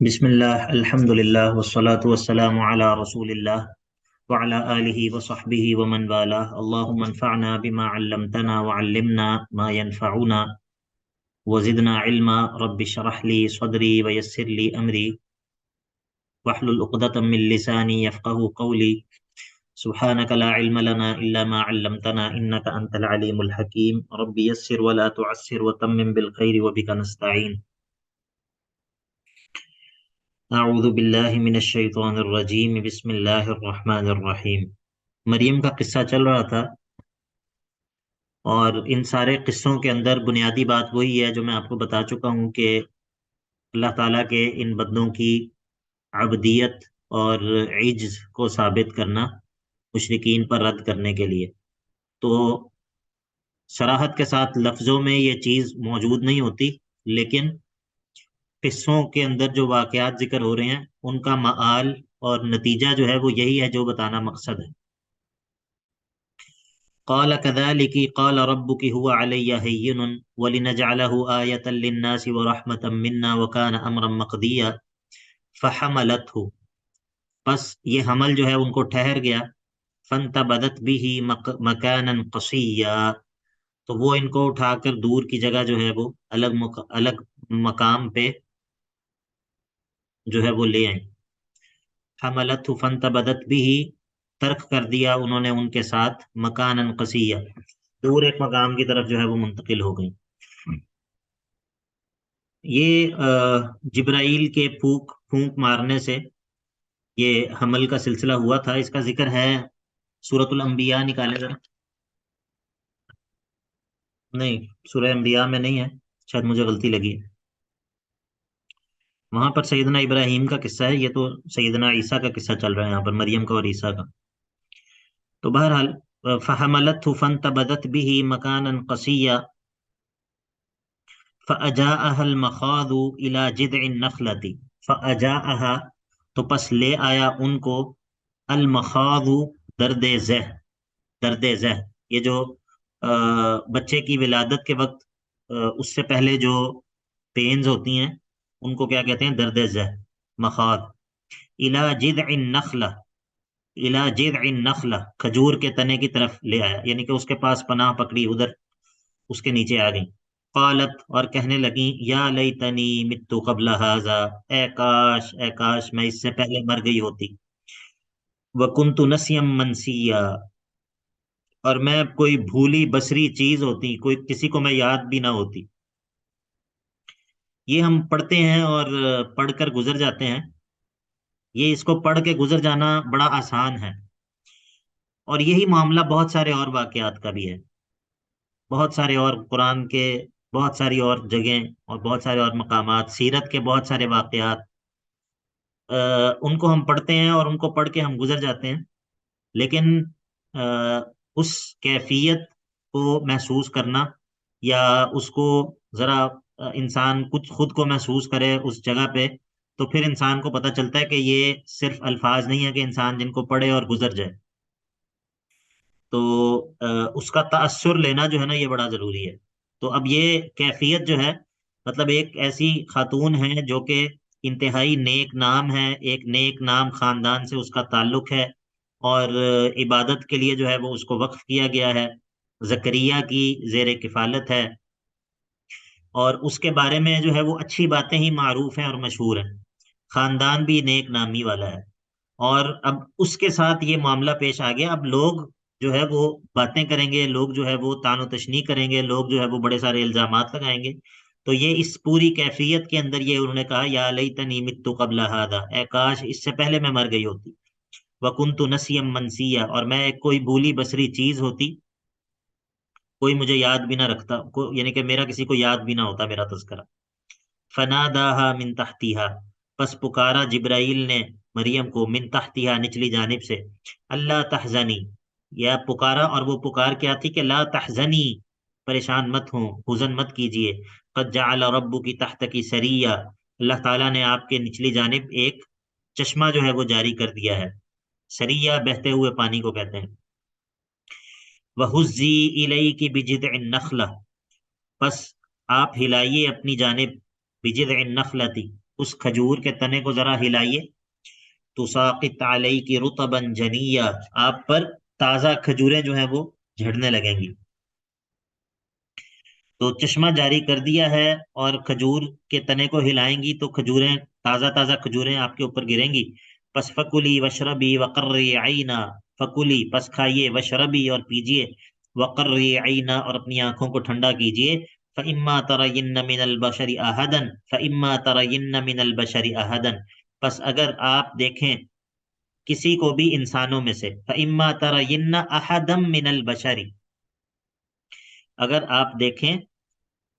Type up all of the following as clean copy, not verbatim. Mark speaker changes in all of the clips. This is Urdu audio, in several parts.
Speaker 1: بسم الله الحمد لله والصلاة والسلام على رسول الله وعلى آله وصحبه ومن والاه اللهم انفعنا بما علمتنا وعلمنا ما ينفعنا وزدنا علما رب اشرح لي صدري ويسر لي أمري واحلل عقدة من لساني يفقه قولي سبحانك لا علم لنا إلا ما علمتنا إنك أنت العليم الحكيم رب يسر ولا تعسر وتمم بالخير وبك نستعين اعوذ باللہ من الشیطان الرجیم بسم اللہ الرحمن الرحیم۔ مریم کا قصہ چل رہا تھا، اور ان سارے قصوں کے اندر بنیادی بات وہی ہے جو میں آپ کو بتا چکا ہوں کہ اللہ تعالیٰ کے ان بندوں کی عبدیت اور عجز کو ثابت کرنا مشرکین پر رد کرنے کے لیے۔ تو صراحت کے ساتھ لفظوں میں یہ چیز موجود نہیں ہوتی، لیکن قصوں کے اندر جو واقعات ذکر ہو رہے ہیں ان کا مآل اور نتیجہ جو ہے وہ یہی ہے جو بتانا مقصد ہے۔ قال كذلك قال ربك هو علي هين ولنجعله آية للناس ورحمة منا وكان أمرا مقضيا فحملته، پس یہ حمل جو ہے ان کو ٹھہر گیا، فانتبذت به مكانا قصيا، تو وہ ان کو اٹھا کر دور کی جگہ جو ہے وہ الگ مقام پہ جو ہے وہ لے آئیں۔ حملته فانتبذت به، ترک کر دیا انہوں نے ان کے ساتھ، مکانا قصیا، دور ایک مقام کی طرف جو ہے وہ منتقل ہو گئی۔ یہ جبرائیل کے پھونک مارنے سے یہ حمل کا سلسلہ ہوا تھا، اس کا ذکر ہے سورۃ الانبیاء، نکالے ذرا۔ نہیں، سورہ انبیاء میں نہیں ہے، شاید مجھے غلطی لگی ہے۔ وہاں پر سیدنا ابراہیم کا قصہ ہے، یہ تو سیدنا عیسیٰ کا قصہ چل رہا ہے یہاں پر، مریم کا اور عیسیٰ کا۔ تو بہرحال فحملته فانتبذت به مكانا قصيا فأجاءها المخاض إلى جذع النخلة فأجاءها، تو پس لے آیا ان کو، المخاض، درد زہ، درد زہ، یہ جو بچے کی ولادت کے وقت اس سے پہلے جو پینز ہوتی ہیں ان کو کیا کہتے ہیں؟ درد زہ، مخاض۔ إلى جذع النخلة، الى جذع النخلہ، کھجور کے تنے کی طرف لے آیا، یعنی کہ اس کے پاس پناہ پکڑی، ادھر اس کے نیچے آ گئی۔ قالت، اور کہنے لگیں، یا لیتنی مت قبل ھذا، اے کاش میں اس سے پہلے مر گئی ہوتی، وکنت نسیا منسیا، اور میں کوئی بھولی بسری چیز ہوتی، کوئی کسی کو میں یاد بھی نہ ہوتی۔ یہ ہم پڑھتے ہیں اور پڑھ کر گزر جاتے ہیں، یہ اس کو پڑھ کے گزر جانا بڑا آسان ہے، اور یہی معاملہ بہت سارے اور واقعات کا بھی ہے، بہت سارے اور قرآن کے بہت ساری اور جگہیں اور بہت سارے اور مقامات، سیرت کے بہت سارے واقعات، ان کو ہم پڑھتے ہیں اور ان کو پڑھ کے ہم گزر جاتے ہیں، لیکن اس کیفیت کو محسوس کرنا، یا اس کو ذرا انسان کچھ خود کو محسوس کرے اس جگہ پہ، تو پھر انسان کو پتہ چلتا ہے کہ یہ صرف الفاظ نہیں ہے کہ انسان جن کو پڑھے اور گزر جائے۔ تو اس کا تأثر لینا جو ہے نا یہ بڑا ضروری ہے۔ تو اب یہ کیفیت جو ہے، مطلب ایک ایسی خاتون ہے جو کہ انتہائی نیک نام ہے، ایک نیک نام خاندان سے اس کا تعلق ہے، اور عبادت کے لیے جو ہے وہ اس کو وقف کیا گیا ہے، زکریا کی زیر کفالت ہے، اور اس کے بارے میں جو ہے وہ اچھی باتیں ہی معروف ہیں اور مشہور ہیں، خاندان بھی نیک نامی والا ہے۔ اور اب اس کے ساتھ یہ معاملہ پیش آ گیا، اب لوگ جو ہے وہ باتیں کریں گے، لوگ جو ہے وہ طعن و تشنیع کریں گے، لوگ جو ہے وہ بڑے سارے الزامات لگائیں گے۔ تو یہ اس پوری کیفیت کے اندر یہ انہوں نے کہا، یا لیتنی مت قبل ھذا، اے کاش اس سے پہلے میں مر گئی ہوتی، وکنت نسیا منسیا، اور میں ایک کوئی بھولی بسری چیز ہوتی، کوئی مجھے یاد بھی نہ رکھتا، یعنی کہ میرا کسی کو یاد بھی نہ ہوتا میرا تذکرہ۔ فناداها من تحتها، پس پکارا جبرائیل نے مریم کو، من تحتها، نچلی جانب سے، اللہ تحزنی، یا پکارا، اور وہ پکار کیا تھی کہ لا تحزنی، پریشان مت ہوں، حزن مت کیجئے، قد جعل ربک تحتک سریا، اللہ تعالیٰ نے آپ کے نچلی جانب ایک چشمہ جو ہے وہ جاری کر دیا ہے، سریا بہتے ہوئے پانی کو کہتے ہیں۔ وہزی الیک بجذع النخلہ، پس آپ ہلائیے اپنی جانب، بجذع النخلۃ، اس کھجور کے تنے کو ذرا ہلائیے، تساقط علیک رطبا جنیا، آپ پر تازہ کھجوریں جو ہیں وہ جھڑنے لگیں گی۔ تو چشمہ جاری کر دیا ہے، اور کھجور کے تنے کو ہلائیں گی تو کھجوریں، تازہ تازہ کھجوریں آپ کے اوپر گریں گی۔ پس فکلی وشربی وقرری عینا، فکلی پس کھائیے، وشربی اور پیجیے، وقرری عینا اور اپنی آنکھوں کو ٹھنڈا کیجیے۔ فإما ترین من البشر احدا، فإما ترین من البشر احدا، پس اگر آپ دیکھیں کسی کو بھی انسانوں میں سے، فإما ترین احدا من البشر، اگر آپ دیکھیں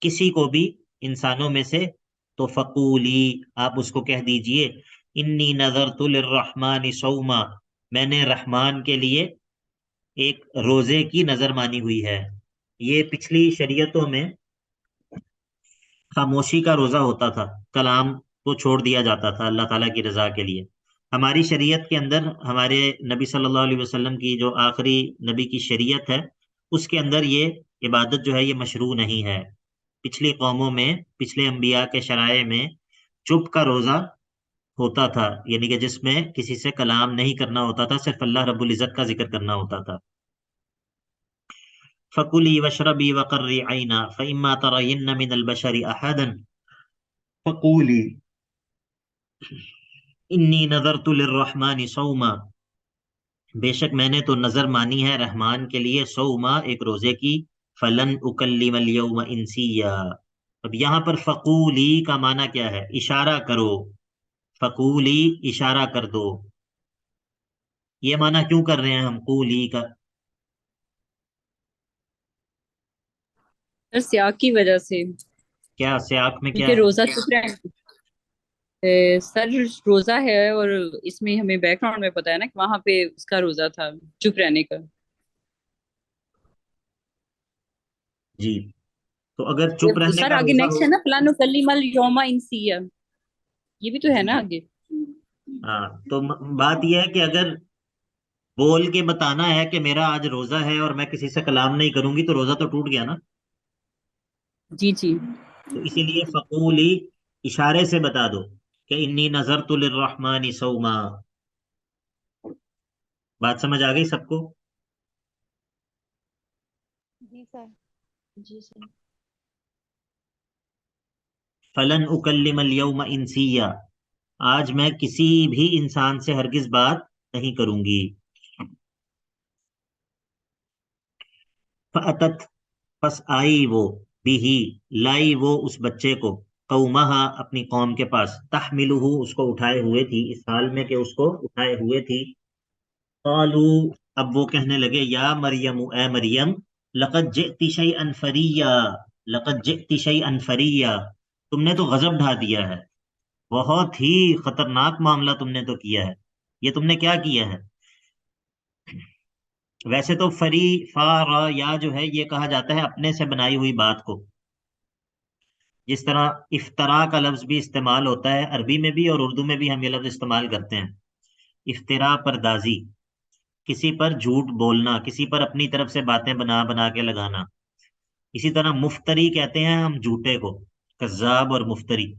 Speaker 1: کسی کو بھی انسانوں میں سے، تو فقولی، آپ اس کو کہہ دیجئے، انی نذرت للرحمن صوما، میں نے رحمان کے لیے ایک روزے کی نظر مانی ہوئی ہے۔ یہ پچھلی شریعتوں میں خاموشی کا روزہ ہوتا تھا، کلام کو چھوڑ دیا جاتا تھا اللہ تعالیٰ کی رضا کے لیے۔ ہماری شریعت کے اندر، ہمارے نبی صلی اللہ علیہ وسلم کی جو آخری نبی کی شریعت ہے، اس کے اندر یہ عبادت جو ہے یہ مشروع نہیں ہے۔ پچھلی قوموں میں، پچھلے انبیاء کے شرائع میں چپ کا روزہ ہوتا تھا، یعنی کہ جس میں کسی سے کلام نہیں کرنا ہوتا تھا، صرف اللہ رب العزت کا ذکر کرنا ہوتا تھا۔ فَكُلِي وَاشْرَبِي وَقَرِّي عَيْنًا فَإِمَّا تَرَيِنَّ مِنَ الْبَشَرِ أَحَدًا فَقُولِي إِنِّي نَذَرْتُ لِلرَّحْمَنِ صَوْمًا، بے شک میں نے تو نظر مانی ہے رحمان کے لیے، صوما، ایک روزے کی، فلن اکلم اليوم انسیا۔ اب یہاں پر فقولی کا معنی کیا ہے؟ اشارہ کرو، فقولی اشارہ کر دو۔ یہ معنی کیوں کر رہے ہیں ہم قولی کا؟
Speaker 2: سر سیاق کی وجہ سے،
Speaker 1: کیا سیاق میں کیا
Speaker 2: کیونکہ
Speaker 1: ہے؟
Speaker 2: روزہ چپ رہے سر روزہ ہے، اور اس میں ہمیں بیک گراؤنڈ میں پتا ہے نا کہ وہاں پہ اس کا روزہ تھا چپ رہنے کا۔
Speaker 1: جی، تو اگر چپ رہنے
Speaker 2: سر
Speaker 1: کا
Speaker 2: آگے
Speaker 1: روزہ
Speaker 2: نیکسٹ
Speaker 1: ہو،
Speaker 2: ہے نا، پلان کلیم اليوم انسیا، یہ بھی تو ہے
Speaker 1: جی
Speaker 2: نا آگے۔
Speaker 1: ہاں، تو بات یہ ہے کہ اگر بول کے بتانا ہے کہ میرا آج روزہ ہے اور میں کسی سے کلام نہیں کروں گی، تو روزہ تو ٹوٹ گیا نا۔
Speaker 2: جی جی
Speaker 1: تو اسی لیے فقولی، اشارے سے بتا دو کہ انی نظرت للرحمن صوما۔ بات سمجھ آ گئی سب کو؟
Speaker 2: جی سر، جی سر۔
Speaker 1: فلن اکلم اليوم انسیا، آج میں کسی بھی انسان سے ہرگز بات نہیں کروں گی۔ فاتت، پس آئی وہ، بھی، لائی وہ اس بچے کو، قومہا، اپنی قوم کے پاس، تحملہ، اس کو اٹھائے ہوئے تھی، اس حال میں کہ اس کو اٹھائے ہوئے تھی۔ قالو، اب وہ کہنے لگے، یا مریم، اے مریم، لقد جئت شیئا فریا، لقد جئت شیئا فریا، تم نے تو غضب ڈھا دیا ہے، بہت ہی خطرناک معاملہ تم نے تو کیا ہے۔ یہ تم نے کیا کیا ہے؟ ویسے تو فری، فا، را، یا جو ہے یہ کہا جاتا ہے اپنے سے بنائی ہوئی بات کو، جس طرح افطرا کا لفظ بھی استعمال ہوتا ہے عربی میں بھی، اور اردو میں بھی ہم یہ لفظ استعمال کرتے ہیں، افطرا پردازی، کسی پر جھوٹ بولنا، کسی پر اپنی طرف سے باتیں بنا بنا کے لگانا۔ اسی طرح مفتری کہتے ہیں ہم جھوٹے کو، کذاب اور مفتری۔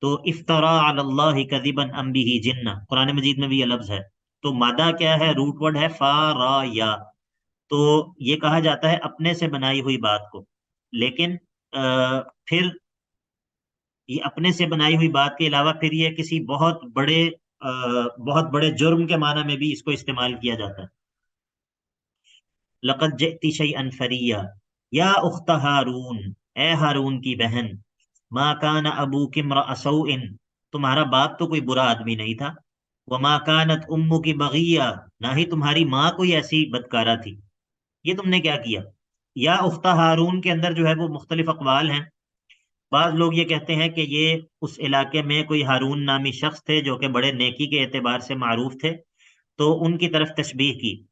Speaker 1: تو افطرا علی اللہ کذبا ام بہ جنہ، قرآن مجید میں بھی یہ لفظ ہے۔ تو مادہ کیا ہے؟ روٹ ورڈ ہے فا، را، یا۔ تو یہ کہا جاتا ہے اپنے سے بنائی ہوئی بات کو، لیکن پھر یہ اپنے سے بنائی ہوئی بات کے علاوہ پھر یہ کسی بہت بڑے جرم کے معنی میں بھی اس کو استعمال کیا جاتا ہے۔ لقد جئت شیئا فریا، یا اخت ہارون، اے ہارون کی بہن، ما کان ابوک امرأ سوء، تمہارا باپ تو کوئی برا آدمی نہیں تھا، وما کانت امک بغیہ، نہ ہی تمہاری ماں کوئی ایسی بدکارہ تھی، یہ تم نے کیا کیا؟ یا اخت ہارون کے اندر جو ہے وہ مختلف اقوال ہیں۔ بعض لوگ یہ کہتے ہیں کہ یہ اس علاقے میں کوئی ہارون نامی شخص تھے جو کہ بڑے نیکی کے اعتبار سے معروف تھے، تو ان کی طرف تشبیہ کی،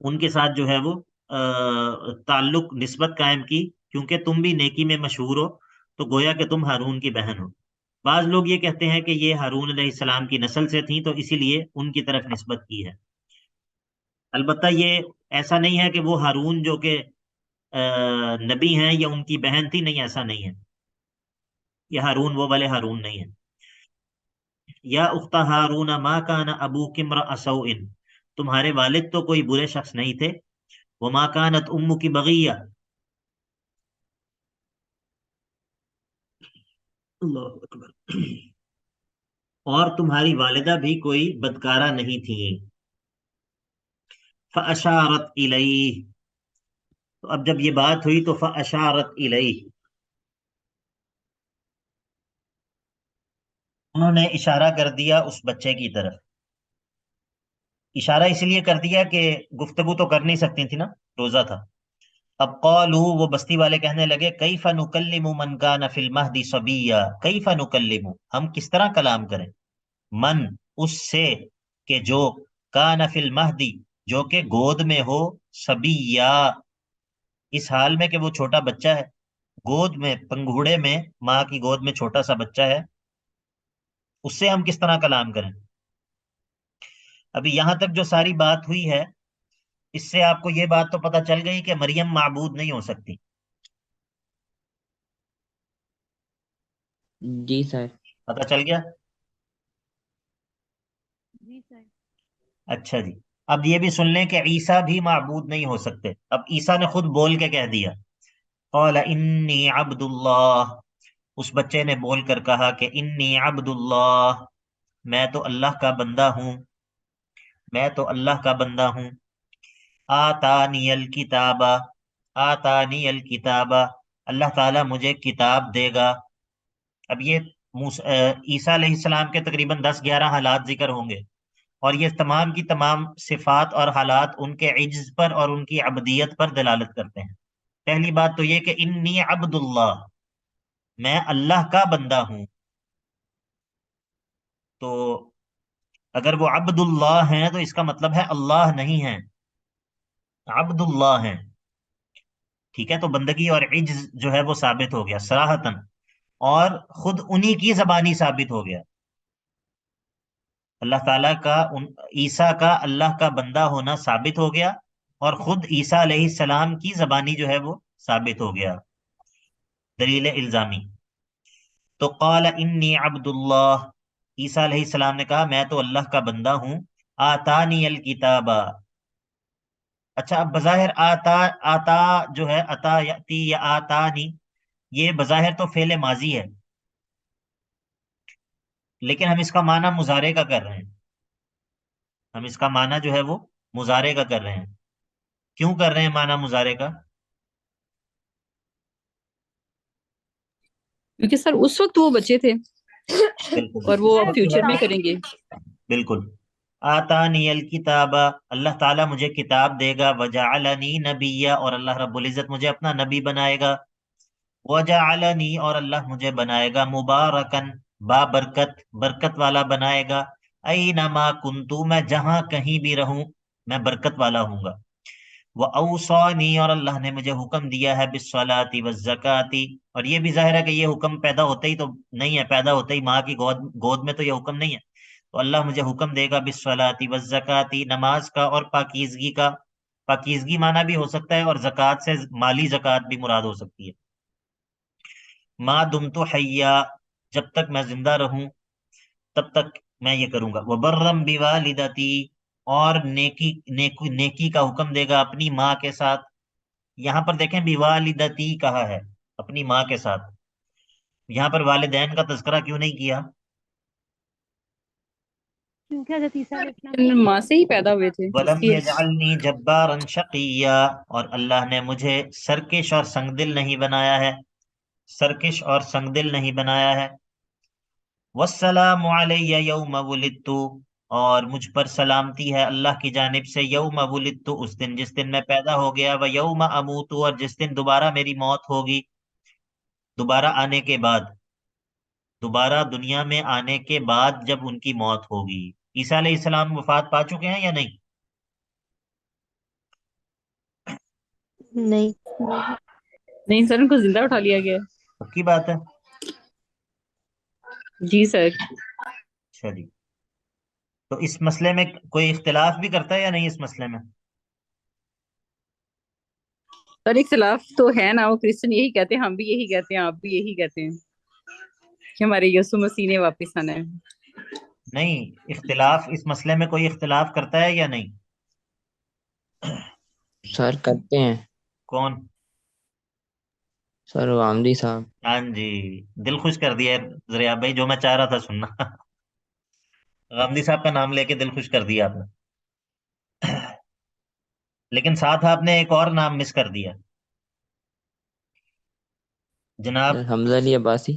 Speaker 1: ان کے ساتھ جو ہے وہ تعلق، نسبت قائم کی، کیونکہ تم بھی نیکی میں مشہور ہو، تو گویا کہ تم ہارون کی بہن ہو۔ بعض لوگ یہ کہتے ہیں کہ یہ ہارون علیہ السلام کی نسل سے تھیں، تو اسی لیے ان کی طرف نسبت کی ہے۔ البتہ یہ ایسا نہیں ہے کہ وہ ہارون جو کہ نبی ہیں یا ان کی بہن تھی، نہیں، ایسا نہیں ہے، یہ ہارون وہ والے ہارون نہیں ہے۔ یا اخت ہارون ما کان ابوک امرأ سوء، تمہارے والد تو کوئی برے شخص نہیں تھے، وما کانت امک بغیہ، اللہ اکبر، اور تمہاری والدہ بھی کوئی بدکارہ نہیں تھی۔ فاشارت الیہ، تو اب جب یہ بات ہوئی تو فاشارت الیہ، انہوں نے اشارہ کر دیا اس بچے کی طرف۔ اشارہ اس لیے کر دیا کہ گفتگو تو کر نہیں سکتی تھی نا، روزہ تھا۔ اب قالو، وہ بستی والے کہنے لگے، کیف نکلم من کان فی المہد صبیا، کیف نکلم، ہم کس طرح کلام کریں، من، اس سے، کہ جو، کان فی المہدی، جو کہ گود میں ہو، صبیا، اس حال میں کہ وہ چھوٹا بچہ ہے، گود میں، پنگھوڑے میں، ماں کی گود میں چھوٹا سا بچہ ہے، اس سے ہم کس طرح کلام کریں۔ ابھی یہاں تک جو ساری بات ہوئی ہے، اس سے آپ کو یہ بات تو پتہ چل گئی کہ مریم معبود نہیں ہو سکتی۔
Speaker 2: جی سر۔
Speaker 1: پتہ چل گیا؟
Speaker 2: جی سر۔
Speaker 1: اچھا جی، اب یہ بھی سن لیں کہ عیسیٰ بھی معبود نہیں ہو سکتے۔ اب عیسیٰ نے خود بول کے کہہ دیا، قال انی عبد اللہ، اس بچے نے بول کر کہا کہ انی عبد اللہ، میں تو اللہ کا بندہ ہوں، میں تو اللہ کا بندہ ہوں۔ آتانی الکتاب، آتانی الکتاب، اللہ تعالیٰ مجھے کتاب دے گا۔ اب یہ عیسیٰ علیہ السلام کے تقریباً 10-11 حالات ذکر ہوں گے، اور یہ تمام کی تمام صفات اور حالات ان کے عجز پر اور ان کی عبدیت پر دلالت کرتے ہیں۔ پہلی بات تو یہ کہ انی عبد اللہ، میں اللہ کا بندہ ہوں۔ تو اگر وہ عبد اللہ ہیں تو اس کا مطلب ہے اللہ نہیں ہے، عبد اللہ ہیں، ٹھیک ہے؟ تو بندگی اور عجز جو ہے وہ ثابت ہو گیا صراحتاً، اور خود انہی کی زبانی ثابت ہو گیا، اللہ تعالیٰ کا عیسیٰ کا اللہ کا بندہ ہونا ثابت ہو گیا، اور خود عیسیٰ علیہ السلام کی زبانی جو ہے وہ ثابت ہو گیا، دلیل الزامی۔ تو قال انی عبد اللہ، عیسیٰ علیہ السلام نے کہا میں تو اللہ کا بندہ ہوں، آتانی الکتاب۔ اچھا، اب بظاہر آتا، آتا جو ہے، عطا یاتی یا آتانی، یہ بظاہر تو فعل ماضی ہے، لیکن ہم اس کا معنی مضارع کا کر رہے ہیں، ہم اس کا معنی جو ہے وہ مضارع کا کر رہے ہیں۔ کیوں کر رہے ہیں معنی مضارع کا؟
Speaker 2: کیونکہ سر اس وقت وہ بچے تھے
Speaker 1: بالکل
Speaker 2: اور وہ اب
Speaker 1: بالکل
Speaker 2: فیوچر میں کریں گے۔
Speaker 1: بالکل۔ آتانی الکتاب، اللہ تعالیٰ مجھے کتاب دے گا، وجعلنی نبیا، اور اللہ رب العزت مجھے اپنا نبی بنائے گا، وجعلنی، اور اللہ مجھے بنائے گا، مبارکن، بابرکت، برکت والا بنائے گا، اینما کنتو، میں جہاں کہیں بھی رہوں میں برکت والا ہوں گا، وَأَوْصَانِي، اور اللہ نے مجھے حکم دیا ہے، بِالصَّلَاةِ وَالزَّكَاةِ، اور یہ بھی ظاہر ہے کہ یہ حکم پیدا ہوتے ہی تو نہیں ہے، پیدا ہوتے ہی ماں کی گود میں تو یہ حکم نہیں ہے، تو اللہ مجھے حکم دے گا، بِالصَّلَاةِ وَالزَّكَاةِ، نماز کا اور پاکیزگی کا، پاکیزگی معنی بھی ہو سکتا ہے اور زکوٰۃ سے مالی زکوٰۃ بھی مراد ہو سکتی ہے، ما دمت حیا، جب تک میں زندہ رہوں تب تک میں یہ کروں گا، وبرم بوالدتی، اور نیکی کا حکم دے گا اپنی ماں کے ساتھ۔ یہاں پر دیکھیں بوالدتی کہا ہے، اپنی ماں کے ساتھ، یہاں پر والدین کا تذکرہ کیوں نہیں کیا؟
Speaker 3: کیونکہ حضرت عیسیٰ علیہ السلام
Speaker 2: ماں سے ہی پیدا ہوئے تھے اس
Speaker 1: ولم
Speaker 2: لیے۔
Speaker 1: یجعلنی جبارا شقیا، اور اللہ نے مجھے سرکش اور سنگدل نہیں بنایا ہے، سرکش اور سنگدل نہیں بنایا ہے، والسلام علی یوم ولدت، اور مجھ پر سلامتی ہے اللہ کی جانب سے، یوم ولدت، اس دن جس دن میں پیدا ہو گیا، و یوم اموت، اور جس دن دوبارہ میری موت ہوگی، دوبارہ آنے کے بعد، دوبارہ دنیا میں آنے کے بعد جب ان کی موت ہوگی۔ عیسیٰ علیہ السلام وفات پا چکے ہیں یا نہیں؟
Speaker 3: نہیں،
Speaker 2: نہیں سر، ان کو زندہ اٹھا لیا گیا ہے۔
Speaker 1: پکی بات ہے؟
Speaker 2: جی سر۔
Speaker 1: اچھا جی، تو اس مسئلے میں کوئی اختلاف بھی کرتا ہے یا نہیں اس مسئلے میں؟
Speaker 2: سر اختلاف تو ہے نا، وہ کرسچن یہی کہتے ہیں، ہم بھی یہی کہتے ہیں، آپ بھی یہی کہتے ہیں کہ ہمارے یسوع مسیح نے واپس آنا ہے۔
Speaker 1: نہیں، اختلاف اس مسئلے میں کوئی اختلاف کرتا ہے یا نہیں؟
Speaker 4: سر کرتے ہیں
Speaker 1: کون؟
Speaker 4: سر، غامدی صاحب۔
Speaker 1: ہاں جی، دل خوش کر دیا ضریاب بھائی، جو میں چاہ رہا تھا سننا غامدی صاحب کا نام لے کے دل خوش کر دیا آپ نے، لیکن ساتھ آپ نے ایک اور نام مس کر دیا جناب۔
Speaker 4: حمزہ علی عباسی۔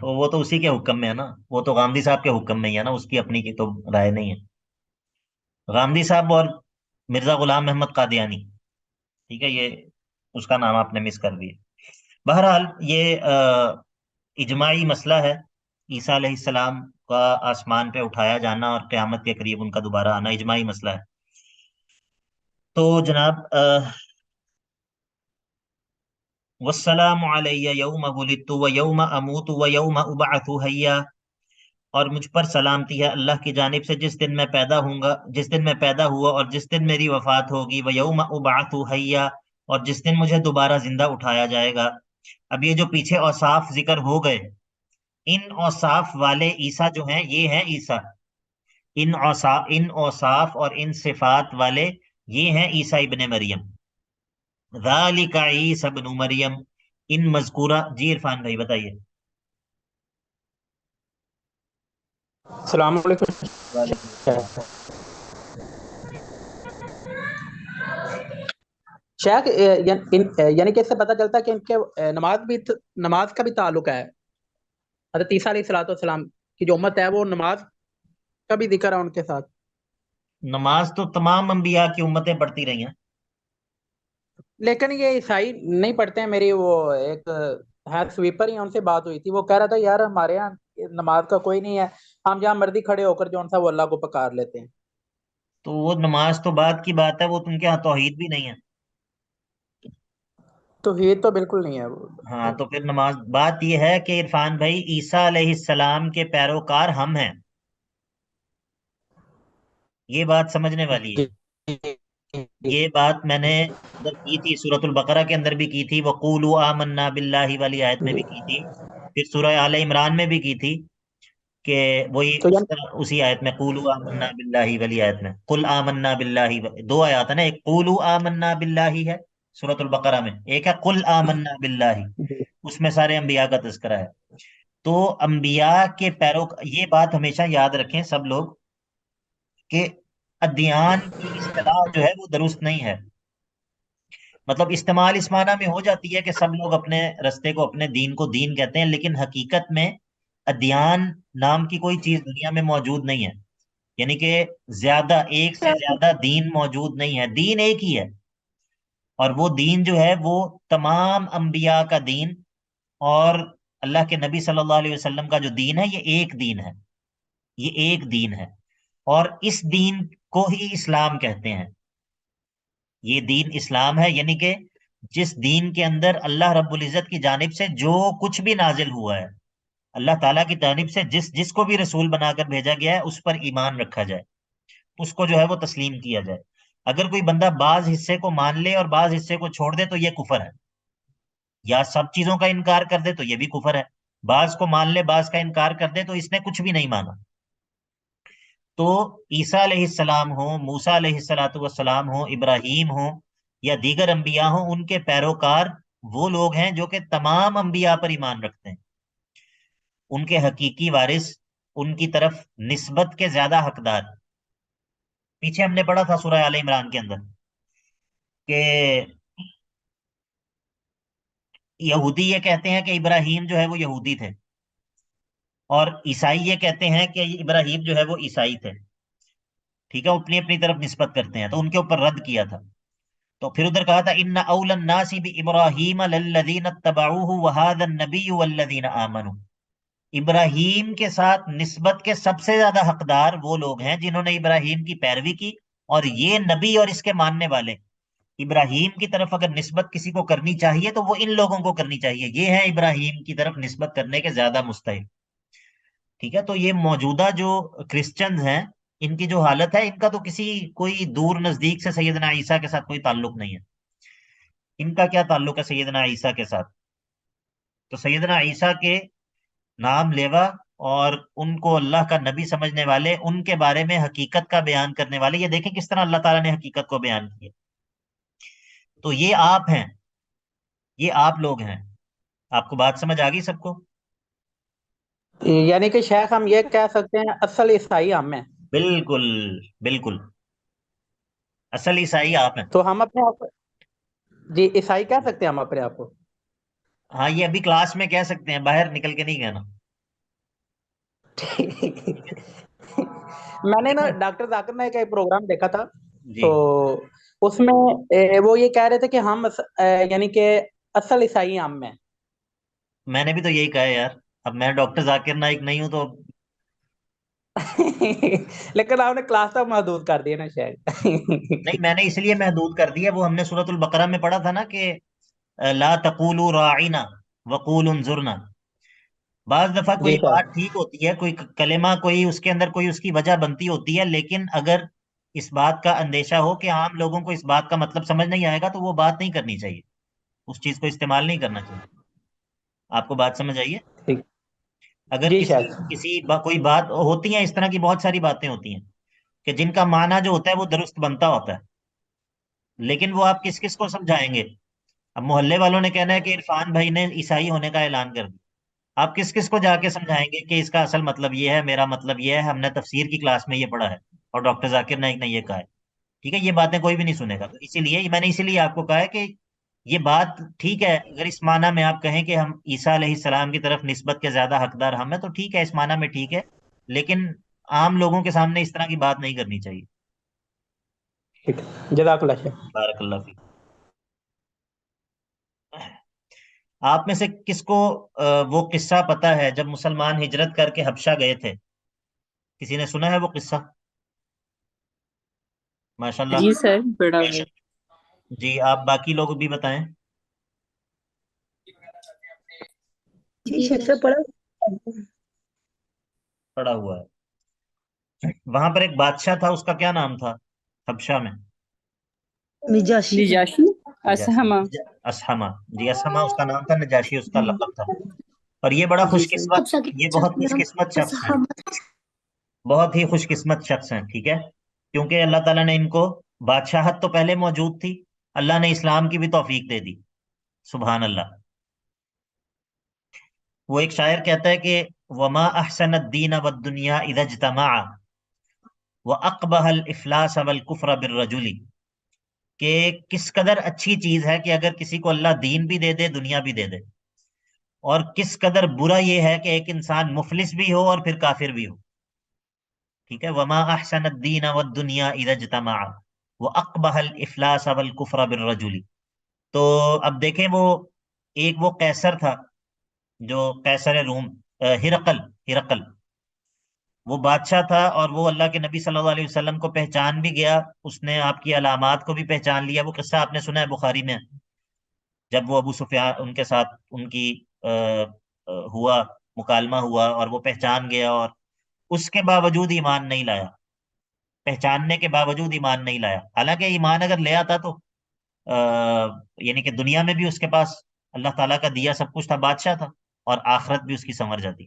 Speaker 1: وہ تو اسی کے حکم میں ہے نا، وہ تو غامدی صاحب کے حکم میں ہی ہے نا، اس کی اپنی کی تو رائے نہیں ہے۔ غامدی صاحب اور مرزا غلام محمد قادیانی، ٹھیک ہے، یہ اس کا نام آپ نے مس کر دیا۔ بہرحال یہ اجماعی مسئلہ ہے، عیسیٰ علیہ السلام کا آسمان پہ اٹھایا جانا اور قیامت کے قریب ان کا دوبارہ آنا اجماعی مسئلہ ہے۔ تو جناب والسلام علی یوم ولدت و یوم اموت و یوم ابعث حیا، اور مجھ پر سلامتی ہے اللہ کی جانب سے جس دن میں پیدا ہوں گا، جس دن میں پیدا ہوا اور جس دن میری وفات ہوگی، و یوم ابعث حیا، اور جس دن مجھے دوبارہ زندہ اٹھایا جائے گا۔ اب یہ جو پیچھے اوصاف ذکر ہو گئے، ان اوصاف والے عیسیٰ جو ہیں یہ ہیں عیسیٰ، ان اوصاف اور ان صفات والے یہ ہیں عیسیٰ ابن مریم، ذالک عیسی ابن مریم، ان مذکورہ۔ جی عرفان بھائی بتائیے۔
Speaker 5: السلام علیکم۔
Speaker 1: وعلیکم السلام۔
Speaker 5: شیخ، یعنی کہ اس سے پتہ چلتا ہے کہ ان کے نماز کا بھی تعلق ہے، حضرت عیسیٰ علیہ الصلوۃ والسلام کی جو امت ہے وہ نماز کا بھی ذکر ہے ان کے ساتھ۔
Speaker 1: نماز تو تمام انبیاء کی امتیں پڑھتی رہی ہیں۔
Speaker 5: لیکن یہ عیسائی نہیں پڑھتے ہیں۔ میری وہ ایک ہے سویپر ہی، ان سے بات ہوئی تھی، وہ کہہ رہا تھا یار ہمارے یہاں نماز کا کوئی نہیں ہے، ہم جہاں مرضی کھڑے ہو کر جو سا وہ اللہ کو پکار لیتے ہیں۔
Speaker 1: تو وہ نماز تو بعد کی بات ہے، وہ تم کے ہاں توحید بھی نہیں ہے۔
Speaker 5: توحید تو بالکل نہیں ہے وہ۔
Speaker 1: ہاں تو پھر نماز، بات یہ ہے کہ عرفان بھائی عیسیٰ علیہ السلام کے پیروکار ہم ہیں، یہ بات سمجھنے والی ہے۔ یہ بات میں نے ادھر کی تھی، سورۃ البقرہ کے اندر بھی کی تھی، وَقُولُوا آمَنَّا بِاللَّهِ والی آیت میں بھی کی تھی، پھر سورہ آل عمران میں بھی کی تھی، کہ وہی
Speaker 5: تو
Speaker 1: اس طرح اسی آیت میں قُولُوا آمَنَّا بِاللَّهِ والی آیت میں، قُلْ آمَنَّا بِاللَّهِ، دو آیات ہے نا، ایک قُولُوا آمَنَّا بِاللَّهِ ہے سورۃ البقرہ میں، ایک ہے قُلْ آمَنَّا بِاللَّهِ، اس میں سارے انبیاء کا تذکرہ ہے۔ تو انبیاء کے یہ بات ہمیشہ یاد رکھیں سب لوگ کہ ادیان کی اصطلاح جو ہے وہ درست نہیں ہے، مطلب استعمال اس معنی میں ہو جاتی ہے کہ سب لوگ اپنے رستے کو، اپنے دین کو دین کہتے ہیں، لیکن حقیقت میں ادیان نام کی کوئی چیز دنیا میں موجود نہیں ہے، یعنی کہ ایک سے زیادہ دین موجود نہیں ہے، دین ایک ہی ہے، اور وہ دین جو ہے وہ تمام انبیاء کا دین اور اللہ کے نبی صلی اللہ علیہ وسلم کا جو دین ہے یہ ایک دین ہے، یہ ایک دین ہے، اور اس دین کو ہی اسلام کہتے ہیں۔ یہ دین اسلام ہے، یعنی کہ جس دین کے اندر اللہ رب العزت کی جانب سے جو کچھ بھی نازل ہوا ہے، اللہ تعالیٰ کی جانب سے جس کو بھی رسول بنا کر بھیجا گیا ہے اس پر ایمان رکھا جائے، اس کو جو ہے وہ تسلیم کیا جائے۔ اگر کوئی بندہ بعض حصے کو مان لے اور بعض حصے کو چھوڑ دے تو یہ کفر ہے، یا سب چیزوں کا انکار کر دے تو یہ بھی کفر ہے، بعض کو مان لے بعض کا انکار کر دے تو اس نے کچھ بھی نہیں مانا۔ تو عیسیٰ علیہ السلام ہوں، موسیٰ علیہ السلام ہوں، ابراہیم ہوں یا دیگر انبیاء ہوں، ان کے پیروکار وہ لوگ ہیں جو کہ تمام انبیاء پر ایمان رکھتے ہیں، ان کے حقیقی وارث، ان کی طرف نسبت کے زیادہ حقدار۔ پیچھے ہم نے پڑھا تھا سورہ آل عمران کے اندر کہ یہودی یہ کہتے ہیں کہ ابراہیم جو ہے وہ یہودی تھے، اور عیسائی یہ کہتے ہیں کہ ابراہیم جو ہے وہ عیسائی تھے، ٹھیک ہے، اپنی اپنی طرف نسبت کرتے ہیں، تو ان کے اوپر رد کیا تھا۔ تو پھر ادھر کہا تھا ان اول الناس بابراہیم للذین اتبعوہ وہذا النبی والذین آمنوا، ابراہیم کے ساتھ نسبت کے سب سے زیادہ حقدار وہ لوگ ہیں جنہوں نے ابراہیم کی پیروی کی، اور یہ نبی اور اس کے ماننے والے۔ ابراہیم کی طرف اگر نسبت کسی کو کرنی چاہیے تو وہ ان لوگوں کو کرنی چاہیے، یہ ہے ابراہیم کی طرف نسبت کرنے کے زیادہ مستحق، ٹھیک ہے۔ تو یہ موجودہ جو کرسچنز ہیں ان کی جو حالت ہے، ان کا تو کوئی دور نزدیک سے سیدنا عیسیٰ کے ساتھ کوئی تعلق نہیں ہے۔ ان کا کیا تعلق ہے سیدنا عیسیٰ کے ساتھ؟ تو سیدنا عیسیٰ کے نام لیوا اور ان کو اللہ کا نبی سمجھنے والے، ان کے بارے میں حقیقت کا بیان کرنے والے. یہ دیکھیں کس طرح اللہ تعالیٰ نے حقیقت کو بیان کیا. تو یہ آپ ہیں، یہ آپ لوگ ہیں. آپ کو بات سمجھ آ گئی سب کو؟
Speaker 5: یعنی کہ شیخ ہم یہ کہہ سکتے ہیں اصل عیسائی ہم ہیں.
Speaker 1: بالکل، بالکل، اصل عیسائی آپ ہیں.
Speaker 5: تو ہم اپنے آپ کو جی عیسائی کہہ سکتے ہیں ہم اپنے آپ کو؟
Speaker 1: ہاں، یہ ابھی کلاس میں کہہ سکتے ہیں، باہر نکل کے نہیں کہنا.
Speaker 5: میں نے نا ڈاکٹر ذاکر نائک کا ایک پروگرام دیکھا تھا،
Speaker 1: جی،
Speaker 5: تو اس میں وہ یہ کہہ رہے تھے کہ ہم یعنی کہ اصل عیسائی ہم ہیں.
Speaker 1: میں نے بھی تو یہی کہا ہے یار. اب میں ڈاکٹر ذاکر نائک نہیں ہوں تو
Speaker 5: لیکن آپ نے کلاس تک محدود کر دیا نا شاید.
Speaker 1: نہیں. میں نے اس لیے محدود کر دیا، وہ ہم نے سورۃ البقرہ میں پڑھا تھا نا کہ لا تقولوا راعنا وقولوا انظرنا. بعض دفعہ
Speaker 5: جی
Speaker 1: کوئی
Speaker 5: سر.
Speaker 1: بات ٹھیک ہوتی ہے، کوئی کلمہ، کوئی اس کے اندر کوئی اس کی وجہ بنتی ہوتی ہے، لیکن اگر اس بات کا اندیشہ ہو کہ عام لوگوں کو اس بات کا مطلب سمجھ نہیں آئے گا تو وہ بات نہیں کرنی چاہیے، اس چیز کو استعمال نہیں کرنا چاہیے. آپ کو بات سمجھ آئیے؟
Speaker 5: ٹھیک.
Speaker 1: اگر
Speaker 5: جی
Speaker 1: کسی
Speaker 5: شیخ.
Speaker 1: کوئی بات ہوتی ہیں، اس طرح کی بہت ساری باتیں ہوتی ہیں کہ جن کا معنی جو ہوتا ہے وہ درست بنتا ہوتا ہے، لیکن وہ آپ کس کس کو سمجھائیں گے؟ اب محلے والوں نے کہنا ہے کہ عرفان بھائی نے عیسائی ہونے کا اعلان کر دیا، آپ کس کس کو جا کے سمجھائیں گے کہ اس کا اصل مطلب یہ ہے، میرا مطلب یہ ہے، ہم نے تفسیر کی کلاس میں یہ پڑھا ہے اور ڈاکٹر ذاکر نائک نے یہ کہا ہے. ٹھیک ہے، یہ باتیں کوئی بھی نہیں سنے گا. تو اسی لیے میں نے آپ کو کہا ہے کہ یہ بات ٹھیک ہے اگر اس معنی میں آپ کہیں کہ ہم عیسیٰ علیہ السلام کی طرف نسبت کے زیادہ حقدار ہم ہیں، تو ٹھیک ہے، اس معنی میں ٹھیک ہے، لیکن عام لوگوں کے سامنے اس طرح کی بات نہیں کرنی چاہیے.
Speaker 5: ٹھیک ہے. جزاک اللہ شیخ.
Speaker 1: بارک اللہ فیک. آپ میں سے کس کو وہ قصہ پتا ہے جب مسلمان ہجرت کر کے حبشہ گئے تھے؟ کسی نے سنا ہے وہ قصہ؟ ماشاء اللہ.
Speaker 2: جی سر، بڑا وہ
Speaker 1: جی، آپ باقی لوگ بھی بتائیں.
Speaker 3: جی شیخ سے پڑھا.
Speaker 1: پڑا ہوا ہے. وہاں پر ایک بادشاہ تھا، اس کا کیا نام تھا حبشہ میں؟
Speaker 3: نجاشی.
Speaker 2: نجاشی،
Speaker 1: نجاشی.
Speaker 2: اسہمہ.
Speaker 1: اسحمہ. جی، اسحمہ اس کا نام تھا، نجاشی اس کا لقب تھا. اور یہ بڑا
Speaker 2: جی
Speaker 1: خوش
Speaker 2: سر.
Speaker 1: قسمت، یہ بہت خوش قسمت شخص ہیں، بہت ہی خوش قسمت شخص ہیں. ٹھیک ہے، کیونکہ اللہ تعالیٰ نے ان کو بادشاہت تو پہلے موجود تھی، اللہ نے اسلام کی بھی توفیق دے دی. سبحان اللہ. وہ ایک شاعر کہتا ہے کہ وما احسن الدین والدنیا اذا اجتمعا واقبح الافلاس والکفر بالرجل. کہ کس قدر اچھی چیز ہے کہ اگر کسی کو اللہ دین بھی دے دے، دنیا بھی دے دے، اور کس قدر برا یہ ہے کہ ایک انسان مفلس بھی ہو اور پھر کافر بھی ہو. ٹھیک ہے، وما احسن الدین والدنیا اذا اجتمعا واقبح الافلاس والکفر بالرجل. تو اب دیکھیں، وہ ایک وہ قیصر تھا جو قیصر روم، ہرقل. ہرقل وہ بادشاہ تھا، اور وہ اللہ کے نبی صلی اللہ علیہ وسلم کو پہچان بھی گیا، اس نے آپ کی علامات کو بھی پہچان لیا. وہ قصہ آپ نے سنا ہے بخاری میں، جب وہ ابو سفیان ان کے ساتھ ان کی ہوا مکالمہ ہوا اور وہ پہچان گیا، اور اس کے باوجود ایمان نہیں لایا، پہچاننے کے باوجود ایمان نہیں لایا. حالانکہ ایمان اگر لے آتا تو یعنی کہ دنیا میں بھی اس کے پاس اللہ تعالیٰ کا دیا سب کچھ تھا، بادشاہ تھا، اور آخرت بھی اس کی سنور جاتی.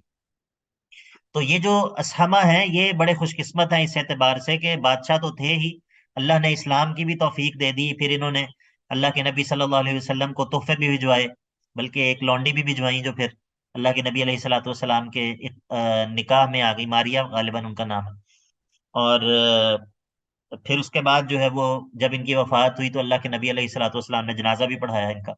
Speaker 1: تو یہ جو اسحمہ ہیں یہ بڑے خوش قسمت ہیں اس اعتبار سے کہ بادشاہ تو تھے ہی، اللہ نے اسلام کی بھی توفیق دے دی، پھر انہوں نے اللہ کے نبی صلی اللہ علیہ وسلم کو تحفے بھی بھجوائے، بلکہ ایک لونڈی بھی بھجوائیں جو پھر اللہ کے نبی علیہ الصلوۃ والسلام کے نکاح میں آ گئی، ماریا غالباً ان کا نام ہے. اور پھر اس کے بعد جو ہے وہ جب ان کی وفات ہوئی تو اللہ کے نبی علیہ الصلوۃ والسلام نے جنازہ بھی پڑھایا ان کا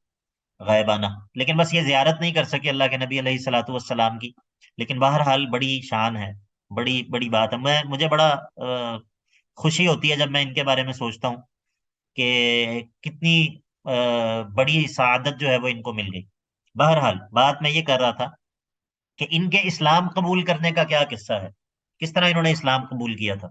Speaker 1: غائبانہ. لیکن بس یہ زیارت نہیں کر سکے اللہ کے نبی علیہ الصلوۃ والسلام کی. لیکن بہرحال بڑی شان ہے، بڑی بڑی بات ہے. مجھے بڑا خوشی ہوتی ہے جب میں ان کے بارے میں سوچتا ہوں کہ کتنی بڑی سعادت جو ہے وہ ان کو مل گئی. بہرحال بات میں یہ کر رہا تھا کہ ان کے اسلام قبول کرنے کا کیا قصہ ہے، کس طرح انہوں نے اسلام قبول کیا تھا.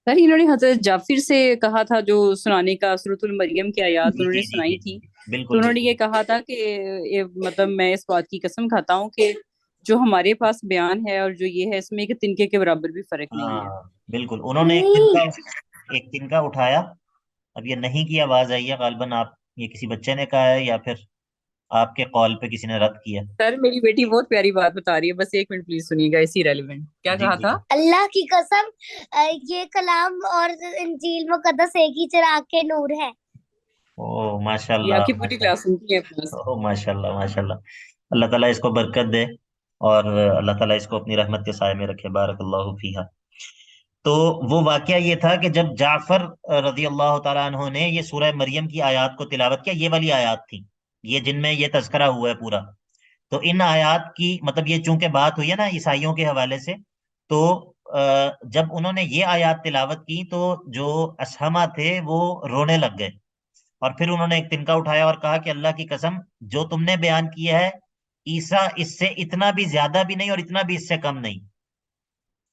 Speaker 2: سر انہوں نے حضرت جعفر سے کہا تھا جو سنانے کا، سورۃ المریم کی آیات
Speaker 1: جی
Speaker 2: انہوں نے
Speaker 1: جی جی
Speaker 2: سنائی
Speaker 1: جی
Speaker 2: تھی.
Speaker 1: جی،
Speaker 2: تو
Speaker 1: بالکل
Speaker 2: انہوں نے
Speaker 1: بالکل.
Speaker 2: یہ کہا تھا کہ مطلب میں اس بات کی قسم کھاتا ہوں کہ جو ہمارے پاس بیان ہے اور جو یہ ہے، اس میں ایک تنکے کے برابر بھی فرق نہیں ہے.
Speaker 1: ہاں بالکل، انہوں نے ایک تنکا اٹھایا. اب یہ نہیں کی آواز آئی ہے غالباً، آپ یہ کسی بچے نے کہا ہے یا پھر آپ کے قول پہ کسی نے رد کیا؟
Speaker 2: سر میری بیٹی بہت پیاری بات بتا رہی ہے، بس ایک منٹ پلیز سنیے گا، اسی ریلیونٹ کیا
Speaker 1: جی
Speaker 2: کہا
Speaker 1: جی
Speaker 2: تھا؟
Speaker 6: اللہ کی قسم یہ کلام اور انجیل مقدس ایک ہی چراغ کے نور ہے.
Speaker 1: او ماشاء
Speaker 2: یہ آپ کی
Speaker 1: اللہ
Speaker 2: پوری
Speaker 1: ماشاء
Speaker 2: کلاس سنتی ہے بس.
Speaker 1: اللہ ماشاء اللہ ماشاء اللہ. اللہ تعالیٰ اس کو برکت دے اور اللہ تعالیٰ اس کو اپنی رحمت کے سائے میں رکھے. بارک اللہ فیہا. تو وہ واقعہ یہ تھا کہ جب جعفر رضی اللہ تعالیٰ عنہ نے یہ سورہ مریم کی آیات کو تلاوت کیا، یہ والی آیات تھی یہ جن میں یہ تذکرہ ہوا ہے پورا، تو ان آیات کی مطلب یہ چونکہ بات ہوئی ہے نا عیسائیوں کے حوالے سے، تو جب انہوں نے یہ آیات تلاوت کی تو جو اسحمہ تھے وہ رونے لگ گئے، اور پھر انہوں نے ایک تنکا اٹھایا اور کہا کہ اللہ کی قسم جو تم نے بیان کیا ہے عیسیٰ اس سے اتنا بھی زیادہ بھی نہیں اور اتنا بھی اس سے کم نہیں.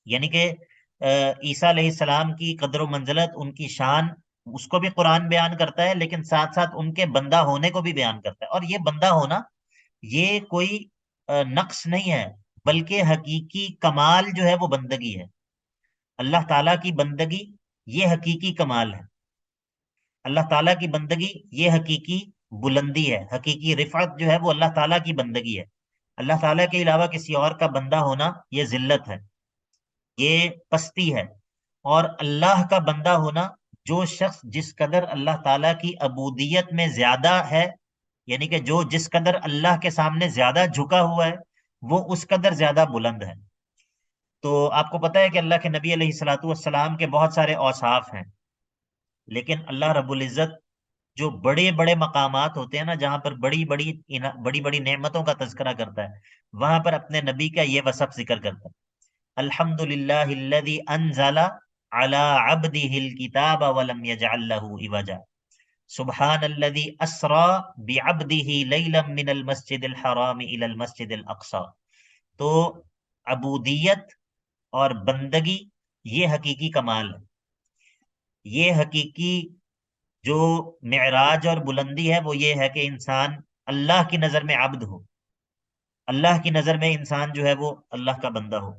Speaker 1: یعنی کہ عیسیٰ علیہ السلام کی قدر و منزلت، ان کی شان، اس کو بھی قرآن بیان کرتا ہے، لیکن ساتھ ساتھ ان کے بندہ ہونے کو بھی بیان کرتا ہے. اور یہ بندہ ہونا یہ کوئی نقص نہیں ہے، بلکہ حقیقی کمال جو ہے وہ بندگی ہے. اللہ تعالیٰ کی بندگی یہ حقیقی کمال ہے. اللہ تعالیٰ کی بندگی یہ حقیقی بلندی ہے، حقیقی رفعت جو ہے وہ اللہ تعالیٰ کی بندگی ہے. اللہ تعالیٰ کے علاوہ کسی اور کا بندہ ہونا یہ ذلت ہے، یہ پستی ہے. اور اللہ کا بندہ ہونا، جو شخص جس قدر اللہ تعالیٰ کی عبودیت میں زیادہ ہے، یعنی کہ جو جس قدر اللہ کے سامنے زیادہ جھکا ہوا ہے، وہ اس قدر زیادہ بلند ہے. تو آپ کو پتہ ہے کہ اللہ کے نبی علیہ الصلوۃ والسلام کے بہت سارے اوصاف ہیں، لیکن اللہ رب العزت جو بڑے بڑے مقامات ہوتے ہیں نا، جہاں پر بڑی بڑی نعمتوں کا تذکرہ کرتا ہے، وہاں پر اپنے نبی کا یہ وصف ذکر کرتا ہے. الحمد للہ الذی انزل علی عبدہ الکتاب ولم یجعل لہ عوجا سبحان الذی اسری بعبدہ لیلا من المسجد الحرام الی المسجد الاقصی. تو عبودیت اور بندگی یہ حقیقی کمال ہے، یہ حقیقی جو معراج اور بلندی ہے وہ یہ ہے کہ انسان اللہ کی نظر میں عبد ہو، اللہ کی نظر میں انسان جو ہے وہ اللہ کا بندہ ہو.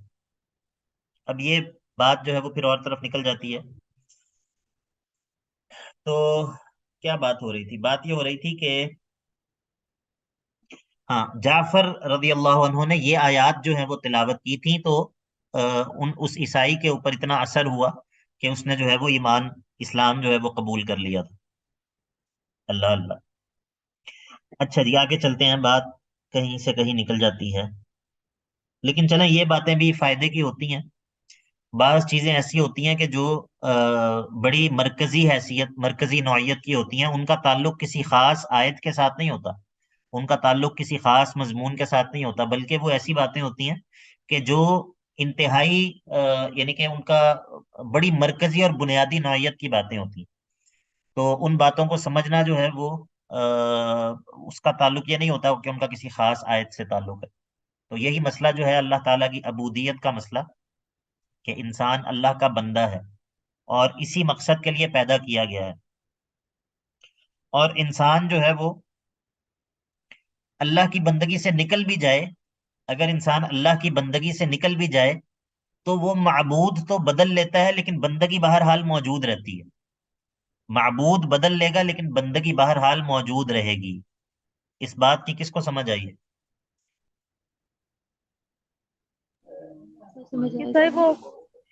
Speaker 1: اب یہ بات جو ہے وہ پھر اور طرف نکل جاتی ہے. تو کیا بات ہو رہی تھی؟ بات یہ ہو رہی تھی کہ ہاں جعفر رضی اللہ عنہ نے یہ آیات جو ہیں وہ تلاوت کی تھی، تو اس عیسائی کے اوپر اتنا اثر ہوا کہ اس نے جو ہے وہ ایمان اسلام جو ہے وہ قبول کر لیا تھا. اللہ اللہ. اچھا جی آگے چلتے ہیں، بات کہیں سے کہیں نکل جاتی ہے، لیکن چلیں یہ باتیں بھی فائدے کی ہوتی ہیں. بعض چیزیں ایسی ہوتی ہیں کہ جو بڑی مرکزی حیثیت مرکزی نوعیت کی ہوتی ہیں، ان کا تعلق کسی خاص آیت کے ساتھ نہیں ہوتا، ان کا تعلق کسی خاص مضمون کے ساتھ نہیں ہوتا، بلکہ وہ ایسی باتیں ہوتی ہیں کہ جو انتہائی یعنی کہ ان کا بڑی مرکزی اور بنیادی نوعیت کی باتیں ہوتی ہیں. تو ان باتوں کو سمجھنا جو ہے وہ اس کا تعلق یہ نہیں ہوتا کہ ان کا کسی خاص آیت سے تعلق ہے. تو یہی مسئلہ جو ہے اللہ تعالیٰ کی عبودیت کا مسئلہ، کہ انسان اللہ کا بندہ ہے اور اسی مقصد کے لیے پیدا کیا گیا ہے. اور انسان جو ہے وہ اللہ کی بندگی سے نکل بھی جائے، اگر انسان اللہ کی بندگی سے نکل بھی جائے تو وہ معبود تو بدل لیتا ہے لیکن بندگی بہرحال موجود رہتی ہے. معبود بدل لے گا لیکن بندگی بہرحال موجود رہے گی. اس بات کی کس کو سمجھ آئی ہے؟
Speaker 3: سر وہ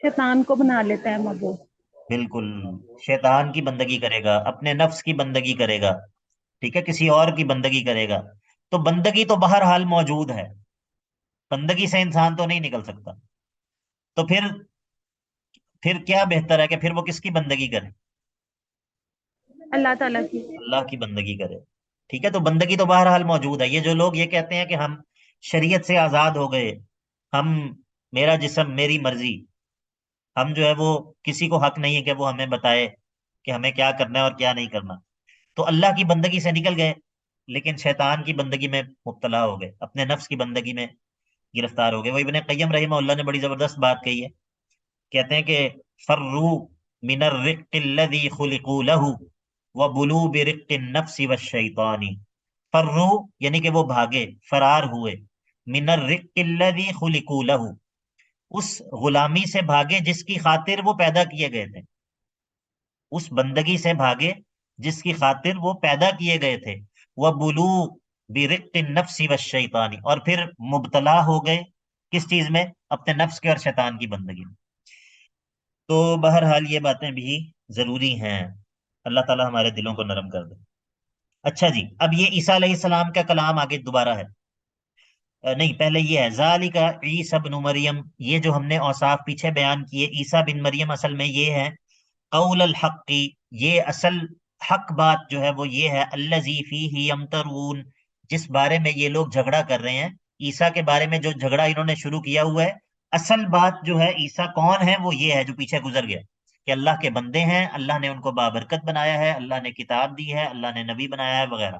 Speaker 3: شیطان کو بنا لیتا ہے معبود.
Speaker 1: بالکل، شیطان کی بندگی کرے گا، اپنے نفس کی بندگی کرے گا، ٹھیک ہے، کسی اور کی بندگی کرے گا، تو بندگی تو بہرحال موجود ہے، بندگی سے انسان تو نہیں نکل سکتا. تو پھر کیا بہتر ہے کہ پھر وہ کس کی بندگی کرے؟
Speaker 3: اللہ تعالیٰ کی.
Speaker 1: اللہ کی بندگی کرے. ٹھیک ہے، تو بندگی تو بہرحال موجود ہے. یہ جو لوگ یہ کہتے ہیں کہ ہم شریعت سے آزاد ہو گئے، ہم میرا جسم میری مرضی، ہم جو ہے وہ کسی کو حق نہیں ہے کہ وہ ہمیں بتائے کہ ہمیں کیا کرنا ہے اور کیا نہیں کرنا، تو اللہ کی بندگی سے نکل گئے لیکن شیطان کی بندگی میں مبتلا ہو گئے، اپنے نفس کی بندگی میں گرفتار ہو گئے. وہ ابن قیم رحمہ اللہ نے بڑی زبردست بات کہی ہے، کہتے ہیں کہ فروا من الرق الذي خلقوا له وبلوا برق النفس والشیطان. فروا یعنی کہ وہ بھاگے، فرار ہوئے، من الرق الذي خلقوا له، اس غلامی سے بھاگے جس کی خاطر وہ پیدا کیے گئے تھے، اس بندگی سے بھاگے جس کی خاطر وہ پیدا کیے گئے تھے. وبلوا برق النفس والشیطان، اور پھر مبتلا ہو گئے کس چیز میں؟ اپنے نفس کے اور شیطان کی بندگی میں۔ تو بہرحال یہ باتیں بھی ضروری ہیں، اللہ تعالی ہمارے دلوں کو نرم کر دے۔ اچھا جی، اب یہ عیسیٰ علیہ السلام کا کلام آگے دوبارہ ہے، نہیں پہلے یہ ہے ذالک عیسی ابن مریم، یہ جو ہم نے اوصاف پیچھے بیان کیے عیسیٰ بن مریم، اصل میں یہ ہے قول الحق، یہ اصل حق بات جو ہے وہ یہ ہے، الذی فیہ یمترون، جس بارے میں یہ لوگ جھگڑا کر رہے ہیں، عیسیٰ کے بارے میں جو جھگڑا انہوں نے شروع کیا ہوا ہے، اصل بات جو ہے عیسیٰ کون ہے وہ یہ ہے جو پیچھے گزر گیا، کہ اللہ کے بندے ہیں، اللہ نے ان کو بابرکت بنایا ہے، اللہ نے کتاب دی ہے، اللہ نے نبی بنایا ہے وغیرہ۔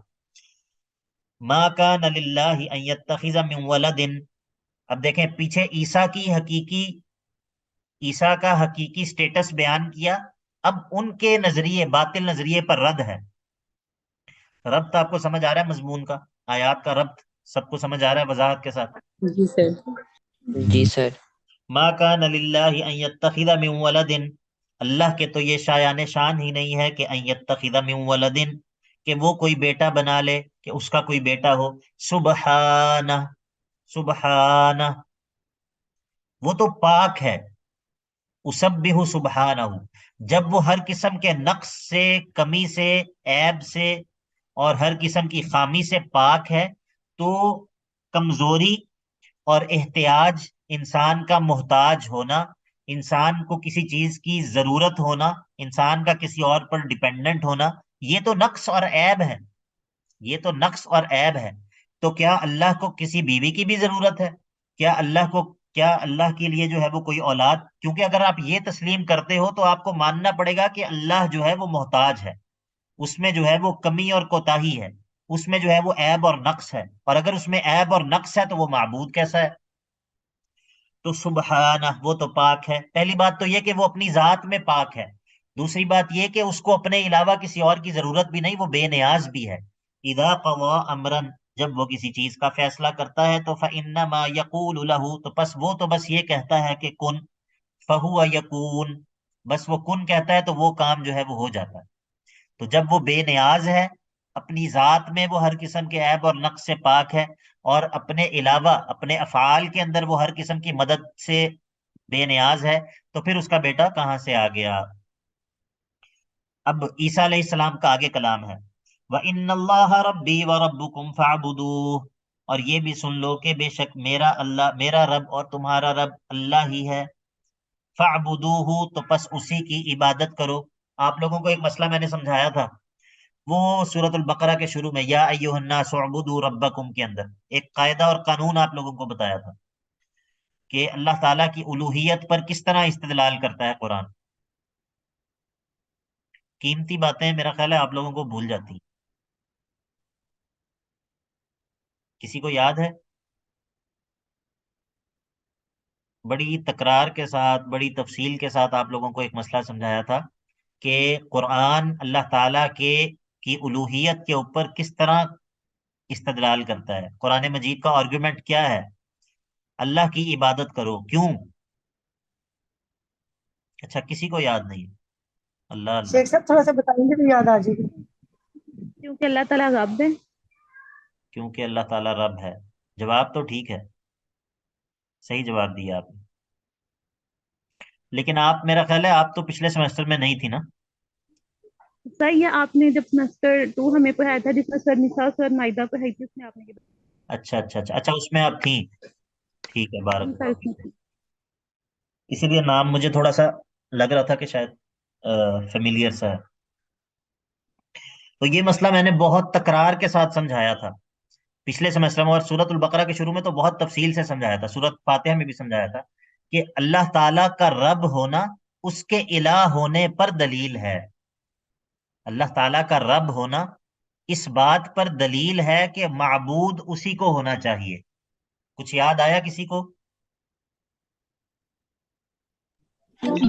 Speaker 1: ما کان للہ ان یتخذ من ولد، اب دیکھیں پیچھے عیسیٰ کا حقیقی سٹیٹس بیان کیا، اب ان کے نظریے، باطل نظریے پر رد ہے۔ ربط آپ کو سمجھ آ رہا ہے مضمون کا، آیات کا ربط سب کو سمجھ آ رہا ہے وضاحت کے ساتھ؟
Speaker 2: جی سر۔
Speaker 4: جی سر۔
Speaker 1: ما کان للہ ان یتخذ من ولد، اللہ کے تو یہ شایان شان ہی نہیں ہے کہ ان یتخذ من ولد، کہ وہ کوئی بیٹا بنا لے، کہ اس کا کوئی بیٹا ہو، سبحانہ، سبحانہ، وہ تو پاک ہے، اسبح سبحانہ، جب وہ ہر قسم کے نقص سے، کمی سے، عیب سے اور ہر قسم کی خامی سے پاک ہے، تو کمزوری اور احتیاج، انسان کا محتاج ہونا، انسان کو کسی چیز کی ضرورت ہونا، انسان کا کسی اور پر ڈیپینڈنٹ ہونا، یہ تو نقص اور عیب ہے، یہ تو نقص اور عیب ہے۔ تو کیا اللہ کو کسی بیوی کی بھی ضرورت ہے؟ کیا اللہ کے لیے جو ہے وہ کوئی اولاد؟ کیونکہ اگر آپ یہ تسلیم کرتے ہو تو آپ کو ماننا پڑے گا کہ اللہ جو ہے وہ محتاج ہے، اس میں جو ہے وہ کمی اور کوتاہی ہے، اس میں جو ہے وہ عیب اور نقص ہے، اور اگر اس میں عیب اور نقص ہے تو وہ معبود کیسا ہے؟ تو سبحانہ، وہ تو پاک ہے۔ پہلی بات تو یہ کہ وہ اپنی ذات میں پاک ہے، دوسری بات یہ کہ اس کو اپنے علاوہ کسی اور کی ضرورت بھی نہیں، وہ بے نیاز بھی ہے۔ اذا قضا امرا، جب وہ کسی چیز کا فیصلہ کرتا ہے تو فانما یقول له، تو بس یہ کہتا ہے کہ کن، فہو یکون، بس وہ کن کہتا ہے تو وہ کام جو ہے وہ ہو جاتا ہے۔ تو جب وہ بے نیاز ہے، اپنی ذات میں وہ ہر قسم کے عیب اور نقص سے پاک ہے، اور اپنے علاوہ اپنے افعال کے اندر وہ ہر قسم کی مدد سے بے نیاز ہے، تو پھر اس کا بیٹا کہاں سے آ گیا؟ اب عیسیٰ علیہ السلام کا آگے کلام ہے، وَإِنَّ اللَّهَ رَبِّي وَرَبُّكُمْ فَاعْبُدُوهُ، اور یہ بھی سن لو کہ بے شک میرا رب اور تمہارا رب اللہ ہی ہے، فَاعْبُدُوهُ، تو پس اسی کی عبادت کرو۔ آپ لوگوں کو ایک مسئلہ میں نے سمجھایا تھا، وہ سورۃ البقرہ کے شروع میں یا ایھا الناس اعبدوا ربکم کے اندر ایک قاعدہ اور قانون آپ لوگوں کو بتایا تھا کہ اللہ تعالیٰ کی الوہیت پر کس طرح استدلال کرتا ہے قرآن۔ قیمتی باتیں میرا خیال ہے آپ لوگوں کو بھول جاتی ہیں، کسی کو یاد ہے؟ بڑی تکرار کے ساتھ، بڑی تفصیل کے ساتھ آپ لوگوں کو ایک مسئلہ سمجھایا تھا کہ قرآن اللہ تعالیٰ کی الوہیت کے اوپر کس طرح استدلال کرتا ہے، قرآن مجید کا آرگومنٹ کیا ہے، اللہ کی عبادت کرو، کیوں؟ اچھا کسی کو یاد نہیں؟ اللہ اللہ،
Speaker 3: شیخ صاحب تھوڑا سا بتائیں گے تو یاد آ جائے گی۔ کیونکہ اللہ تعالیٰ رب ہے۔
Speaker 1: کیونکہ اللہ تعالیٰ رب ہے، جواب تو ٹھیک ہے، صحیح جواب دیا آپ نے، لیکن آپ، میرا خیال ہے آپ تو پچھلے سیمسٹر میں نہیں تھی نا؟
Speaker 3: صحیح ہے، آپ نے جب سیمسٹر 2 ہمیں پڑھایا تھا جس میں سر نساء سر مائدہ پڑھائی تھی، اس میں آپ نے
Speaker 1: اچھا اس میں آپ تھیں، ٹھیک ہے، بارک اللہ فیک۔
Speaker 3: بتایا۔
Speaker 1: اسی لیے نام مجھے تھوڑا سا لگ رہا تھا کہ شاید فیملیئر سا ہے۔ تو یہ مسئلہ میں نے بہت تکرار کے ساتھ سمجھایا تھا پچھلے سیمسٹر میں، اور سورۃ البقرہ کے شروع میں تو بہت تفصیل سے سمجھایا تھا، سورۃ فاتحہ میں بھی سمجھایا تھا کہ اللہ تعالیٰ کا رب ہونا اس کے الہ ہونے پر دلیل ہے، اللہ تعالیٰ کا رب ہونا اس بات پر دلیل ہے کہ معبود اسی کو ہونا چاہیے۔ کچھ یاد آیا کسی کو؟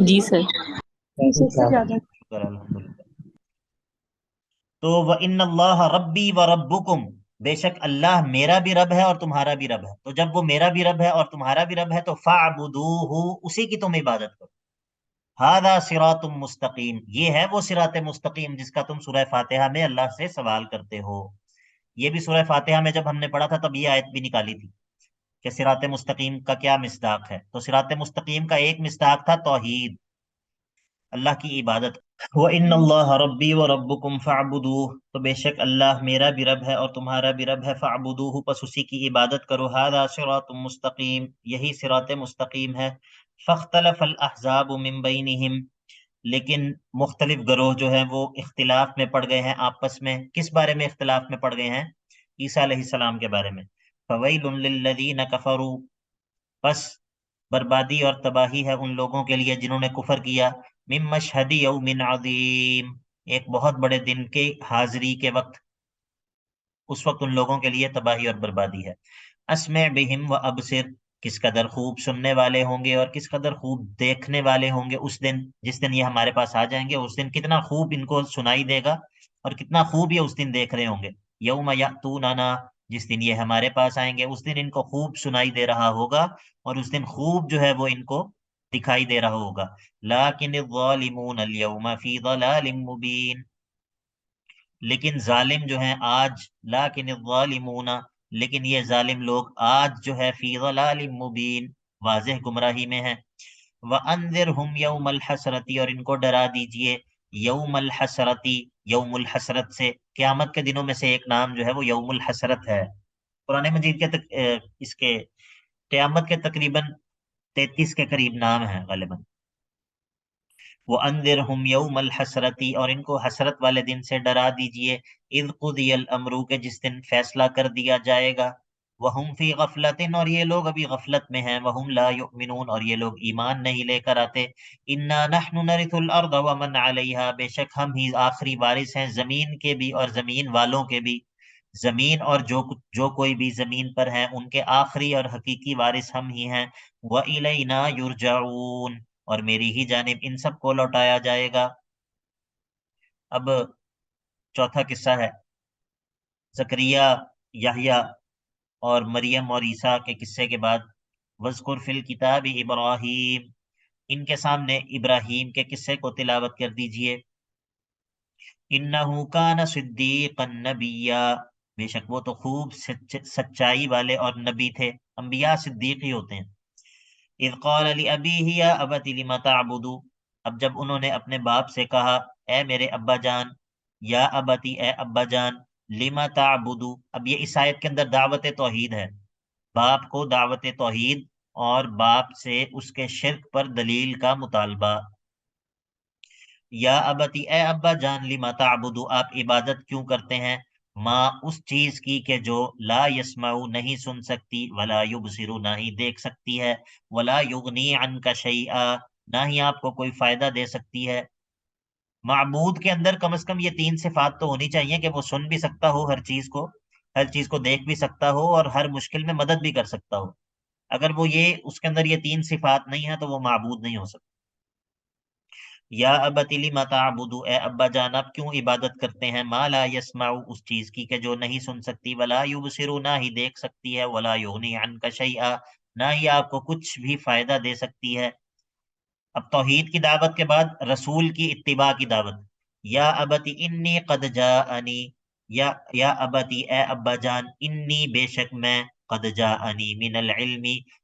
Speaker 2: جی سر۔
Speaker 3: شیخ صاحب یاد ہے۔
Speaker 1: شکر الحمدللہ۔ تو وَإِنَّ اللَّهَ رَبِّي وَرَبُّكُمْ، بے شک اللہ میرا بھی رب ہے اور تمہارا بھی رب ہے، تو جب وہ میرا بھی رب ہے اور تمہارا بھی رب ہے تو فَاعْبُدُوهُ، اسی کی تم عبادت کرو۔ ہذا صراط مستقیم، یہ ہے وہ صراط مستقیم جس کا تم سورہ فاتحہ میں اللہ سے سوال کرتے ہو۔ یہ بھی سورہ فاتحہ میں جب ہم نے پڑھا تھا تب یہ آیت بھی نکالی تھی کہ صراط مستقیم کا کیا مصداق ہے. تو صراط مستقیم کا ایک مصداق تھا توحید، اللہ کی عبادت. وَإِنَّ اللَّهَ رَبِّي وَرَبُّكُمْ فَاعْبُدُوهُ، تو بے شک اللہ میرا بھی رب ہے اور تمہارا بھی رب ہے. فَاعْبُدُوهُ، پس اسی کی عبادت کرو. هَذَا صِرَاطٌ مستقیم، یہی صراط مستقیم ہے. فَاخْتَلَفَ الْأَحْزَابُ مِن بَيْنِهِمْ، لیکن مختلف گروہ جو ہیں وہ اختلاف میں پڑ گئے ہیں آپس میں. کس بارے میں اختلاف میں پڑ گئے ہیں؟ عیسیٰ علیہ السلام کے بارے میں. فَوَيْلٌ لِّلَّذِينَ كَفَرُوا، پس بربادی اور تباہی ہے ان لوگوں کے لیے جنہوں نے کفر کیا. من مشہد یوم عظیم، ایک بہت بڑے دن کے حاضری کے وقت، اس وقت ان لوگوں کے لیے تباہی اور بربادی ہے. اسمع بہم و ابصر، کس قدر خوب سننے والے ہوں گے اور کس قدر خوب دیکھنے والے ہوں گے اس دن، جس دن یہ ہمارے پاس آ جائیں گے. اس دن کتنا خوب ان کو سنائی دے گا اور کتنا خوب یہ اس دن دیکھ رہے ہوں گے. یوم یاتوننا، جس دن یہ ہمارے پاس آئیں گے اس دن ان کو خوب سنائی دے رہا ہوگا اور اس دن خوب جو ہے وہ ان کو دکھائی دے رہا ہوگا. لیکن الظالمون اليوم فی ضلال مبین، لیکن ظالم جو ہیں آج، لیکن الظالمون، لیکن یہ ظالم لوگ آج جو ہے فی ضلال مبین، واضح گمراہی میں ہیں. وَأَنذِرْهُمْ يَوْمَ الْحَسْرَةِ، اور ان کو ڈرا دیجئے یوم الحسرتی، یوم الحسرت سے. قیامت کے دنوں میں سے ایک نام جو ہے وہ یوم الحسرت ہے. قرآن مجید کے اس کے قیامت کے تقریباً 33 کے قریب نام ہیں غالباً. وَأَنذِرْهُمْ يَوْمَ الْحَسْرَةِ، اور ان کو حسرت والے دن سے ڈرا دیجئے. اِذْ قُضِيَ الْأَمْرُ، کہ جس دن فیصلہ کر دیا جائے گا. وَهُمْ فِي غَفْلَةٍ، اور یہ لوگ ابھی غفلت میں ہیں. وَهُمْ لَا يُؤْمِنُونَ، اور یہ لوگ ایمان نہیں لے کر آتے. إِنَّا نَحْنُ نَرِثُ الْأَرْضَ وَمَنْ عَلَيْهَا، بے شک ہم ہی آخری وارث ہیں زمین کے بھی اور زمین والوں کے بھی. زمین اور جو کوئی بھی زمین پر ہیں ان کے آخری اور حقیقی وارث ہم ہی ہیں. وَإِلَيْنَا يُرْجَعُونَ، اور میری ہی جانب ان سب کو لوٹایا جائے گا. اب چوتھا قصہ ہے زکریا، یحییٰ اور مریم اور عیسیٰ کے قصے کے بعد. وَاذْكُرْ فِي الْكِتَابِ إِبْرَاهِيمَ، ان کے سامنے ابراہیم کے قصے کو تلاوت کر دیجئے. إِنَّهُ كَانَ صِدِّيقًا نَبِيًّا، بے شک وہ تو خوب سچائی والے اور نبی تھے. انبیاء صدیق ہی ہوتے ہیں. اذ قال لأبیہ یا ابت لم تعبد، اب جب انہوں نے اپنے باپ سے کہا اے میرے ابا جان، یا ابتی اے ابا جان، لم تعبد، اب یہ اس آیت کے اندر دعوت توحید ہے، باپ کو دعوت توحید اور باپ سے اس کے شرک پر دلیل کا مطالبہ. یا ابتی اے ابا جان، لم تعبد، آپ عبادت کیوں کرتے ہیں، ماں اس چیز کی کہ جو لا یسمع نہیں سن سکتی، ولا یبصر نہ ہی دیکھ سکتی ہے، ولا یغنی عنک شیئا نہ ہی آپ کو کوئی فائدہ دے سکتی ہے. معبود کے اندر کم از کم یہ 3 صفات تو ہونی چاہیے کہ وہ سن بھی سکتا ہو ہر چیز کو دیکھ بھی سکتا ہو اور ہر مشکل میں مدد بھی کر سکتا ہو. اگر وہ اس کے اندر یہ 3 صفات نہیں ہیں تو وہ معبود نہیں ہو سکتا. یا ابت لم تعبد، اے ابا جان آپ کیوں عبادت کرتے ہیں، ما لا یسمع اس چیز کی کہ جو نہیں سن سکتی، ولا یبصر نہ ہی دیکھ سکتی ہے، ولا یغنی عنک شیئا نہ ہی آپ کو کچھ بھی فائدہ دے سکتی ہے. اب توحید کی دعوت کے بعد رسول کی اتباع کی دعوت. یا ابتی انی قد جاءنی، یا ابتی اے ابا جان، انی بے شک میں، قد جاءنی من العلم،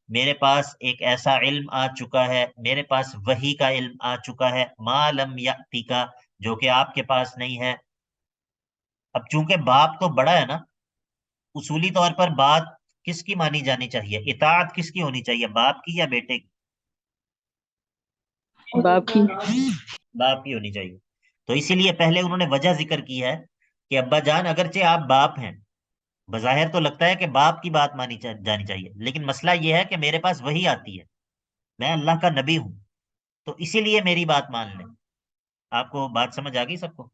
Speaker 1: میرے پاس ایک ایسا علم آ چکا ہے، میرے پاس وحی کا علم آ چکا ہے، ما لم یأتک، جو کہ آپ کے پاس نہیں ہے. اب چونکہ باپ تو بڑا ہے نا، اصولی طور پر بات کس کی مانی جانی چاہیے، اطاعت کس کی ہونی چاہیے، باپ کی یا بیٹے کی؟
Speaker 2: باپ کی.
Speaker 1: باپ کی ہونی چاہیے. تو اسی لیے پہلے انہوں نے وجہ ذکر کی ہے کہ ابا جان اگرچہ آپ باپ ہیں، بظاہر تو لگتا ہے کہ باپ کی بات مانی جانی چاہیے، لیکن مسئلہ یہ ہے کہ میرے پاس وہی آتی ہے، میں اللہ کا نبی ہوں، تو اسی لیے میری بات مان لیں. آپ کو بات سمجھ آ گئی سب کو؟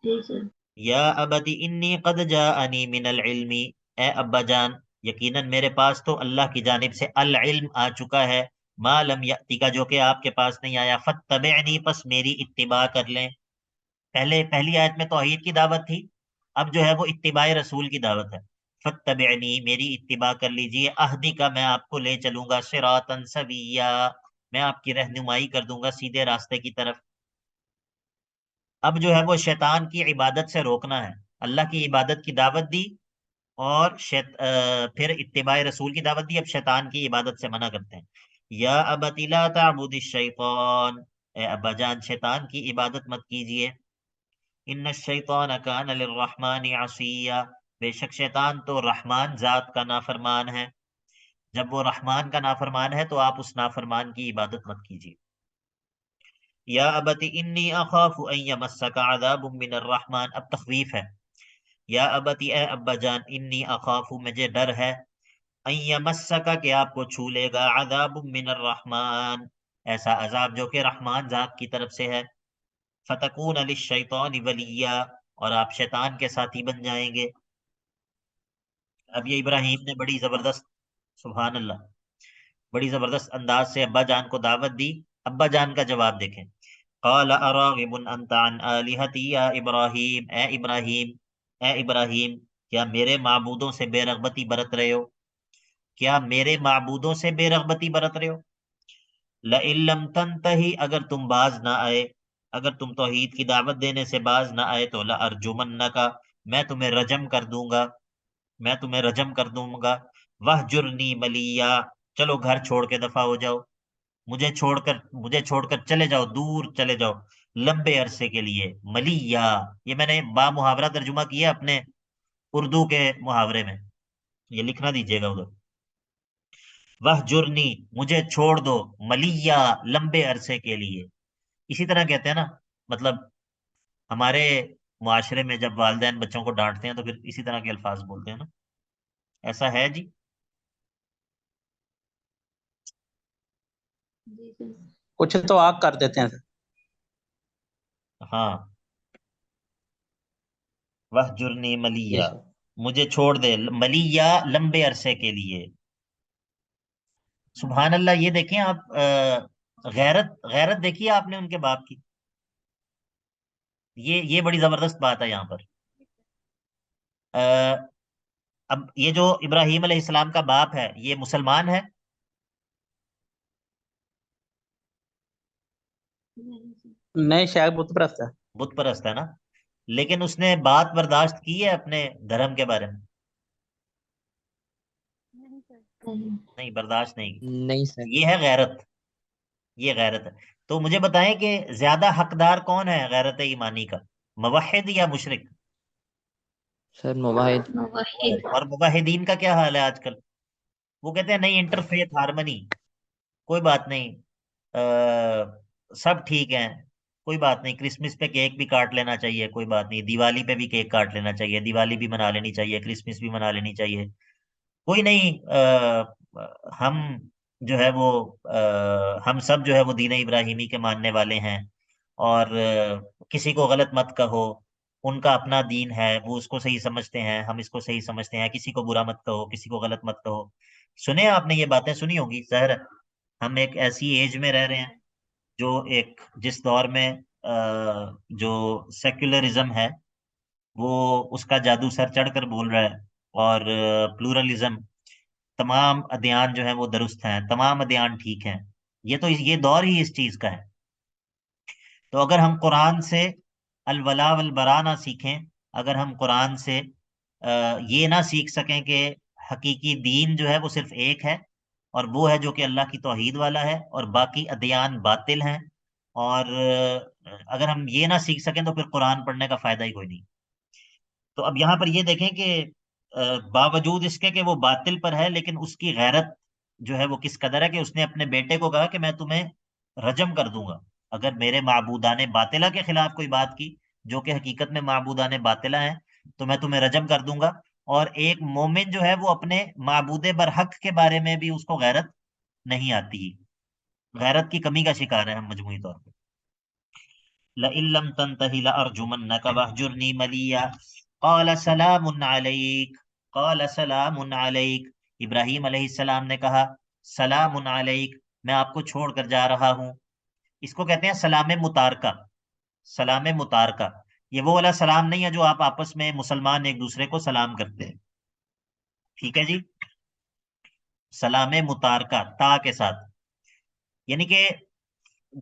Speaker 3: جی سر.
Speaker 1: یا ابتی انی قد جاءنی من العلم، اے ابا جان یقیناً میرے پاس تو اللہ کی جانب سے العلم آ چکا ہے، ما لم یأتک جو کہ آپ کے پاس نہیں آیا، فاتبعنی پس میری اتباع کر لیں. پہلی آیت میں توحید کی دعوت تھی، اب جو ہے وہ اتباع رسول کی دعوت ہے. فاتبعنی میری اتباع کر لیجئے، اہدک میں آپ کو لے چلوں گا، صراطا سویا میں آپ کی رہنمائی کر دوں گا سیدھے راستے کی طرف. اب جو ہے وہ شیطان کی عبادت سے روکنا ہے. اللہ کی عبادت کی دعوت دی اور پھر اتباع رسول کی دعوت دی. اب شیطان کی عبادت سے منع کرتے ہیں. یا ابت لا تعبد الشیطان، اے ابا جان شیطان کی عبادت مت کیجیے. ان الشیطان کان للرحمن عصیا، بے شک شیطان تو رحمان ذات کا نافرمان ہے. جب وہ رحمان کا نافرمان ہے تو آپ اس نافرمان کی عبادت مت کیجیے. یا ابت انی اخاف ان یمسک عذاب من الرحمن، اب تخویف ہے. یا ابتی، اے ابا جان، انی اخاف، مجھے ڈر ہے، ان یمسک، کہ آپ کو چھو لے گا، عذاب من الرحمن، ایسا عذاب جو کہ رحمان ذات کی طرف سے ہے. فتکون للشیطان ولیا، اور آپ شیطان کے ساتھی بن جائیں گے. اب یہ ابراہیم نے بڑی زبردست، سبحان اللہ، بڑی زبردست انداز سے ابا جان کو دعوت دی. ابا جان کا جواب دیکھیں. قال اراغب انت عن آلہتی یا ابراہیم، اے ابراہیم، اے ابراہیم، کیا میرے معبودوں سے بے رغبتی برت رہے ہو؟ کیا میرے معبودوں سے بے رغبتی برت رہے ہو؟ لئن لم تنتہی، اگر تم باز نہ آئے، اگر تم توحید کی دعوت دینے سے باز نہ آئے تو لارجمنک، میں تمہیں رجم کر دوں گا، میں تمہیں رجم کر دوں گا. وہجرنی ملیا، چلو گھر چھوڑ کے دفع ہو جاؤ، مجھے چھوڑ کر چلے جاؤ، دور چلے جاؤ لمبے عرصے کے لیے. ملیا، یہ میں نے با محاورہ ترجمہ کیا اپنے اردو کے محاورے میں، یہ لکھنا دیجیے گا ادھر. وہجرنی، مجھے چھوڑ دو، ملیا، لمبے عرصے کے لیے. اسی طرح کہتے ہیں نا، مطلب ہمارے معاشرے میں جب والدین بچوں کو ڈانٹتے ہیں تو پھر اسی طرح کے الفاظ بولتے ہیں نا. ایسا ہے جی؟
Speaker 5: کچھ تو آپ کر دیتے ہیں سر.
Speaker 1: ہاں، وہجرنی
Speaker 4: جی
Speaker 1: ملیا،
Speaker 4: سر.
Speaker 1: مجھے چھوڑ دے، ملیا، لمبے عرصے کے لیے. سبحان اللہ. یہ دیکھیں آپ، غیرت غیرت دیکھیے آپ نے ان کے باپ کی. یہ بڑی زبردست بات ہے یہاں پر. اب یہ جو ابراہیم علیہ السلام کا باپ ہے یہ مسلمان ہے؟
Speaker 5: نہیں، شاید بت پرست ہے.
Speaker 1: بت پرست ہے نا. لیکن اس نے بات برداشت کی ہے اپنے دھرم کے بارے میں؟ نہیں، برداشت نہیں کی.
Speaker 4: نہیں سر.
Speaker 1: یہ ہے غیرت، یہ غیرت ہے. تو مجھے بتائیں کہ زیادہ حقدار کون ہے غیرت ایمانی کا، موحد یا مشرک؟
Speaker 4: سر موحد.
Speaker 1: اور موحدین کا کیا حال ہے آج کل؟ وہ کہتے ہیں نہیں، انٹرفیتھ ہارمنی، کوئی بات نہیں، سب ٹھیک ہیں، کوئی بات نہیں، کرسمس پہ کیک بھی کاٹ لینا چاہیے، کوئی بات نہیں، دیوالی پہ بھی کیک کاٹ لینا چاہیے، دیوالی بھی منا لینی چاہیے، کرسمس بھی منا لینی چاہیے، کوئی نہیں. ہم جو ہے وہ ہم سب جو ہے وہ دین ابراہیمی کے ماننے والے ہیں، اور کسی کو غلط مت کہو، ان کا اپنا دین ہے، وہ اس کو صحیح سمجھتے ہیں، ہم اس کو صحیح سمجھتے ہیں، کسی کو برا مت کہو، کسی کو غلط مت کہو. سنے آپ نے یہ باتیں سنی ہوں گی ظاہر ہے. ہم ایک ایسی ایج میں رہ رہے ہیں جو جس دور میں جو سیکولرزم ہے وہ اس کا جادو سر چڑھ کر بول رہا ہے، اور پلورلزم، تمام ادیان جو ہیں وہ درست ہیں، تمام ادیان ٹھیک ہیں. یہ دور ہی اس چیز کا ہے. تو اگر ہم قرآن سے الولا والبرا نہ سیکھیں، اگر ہم قرآن سے یہ نہ سیکھ سکیں کہ حقیقی دین جو ہے وہ صرف ایک ہے، اور وہ ہے جو کہ اللہ کی توحید والا ہے، اور باقی ادیان باطل ہیں، اور اگر ہم یہ نہ سیکھ سکیں تو پھر قرآن پڑھنے کا فائدہ ہی کوئی نہیں. تو اب یہاں پر یہ دیکھیں کہ باوجود اس کے کہ وہ باطل پر ہے، لیکن اس کی غیرت جو ہے وہ کس قدر ہے کہ اس نے اپنے بیٹے کو کہا کہ میں تمہیں رجم کر دوں گا اگر میرے معبودان باطلہ کے خلاف کوئی بات کی، جو کہ حقیقت میں معبودان باطلہ ہیں، تو میں تمہیں رجم کر دوں گا. اور ایک مومن جو ہے وہ اپنے معبود برحق کے بارے میں بھی اس کو غیرت نہیں آتی، غیرت کی کمی کا شکار ہے ہم مجموعی طور پہ. لئن لم تنتهِ لأرجمنك واهجرني مليا قال سلام علیک، قال سلام علیک، ابراہیم علیہ السلام نے کہا سلام علیک، میں آپ کو چھوڑ کر جا رہا ہوں. اس کو کہتے ہیں سلام متارکہ. سلام متارکہ یہ وہ والا سلام نہیں ہے جو آپ آپس میں مسلمان ایک دوسرے کو سلام کرتے ہیں، ٹھیک ہے جی. سلام متارکہ تا کے ساتھ، یعنی کہ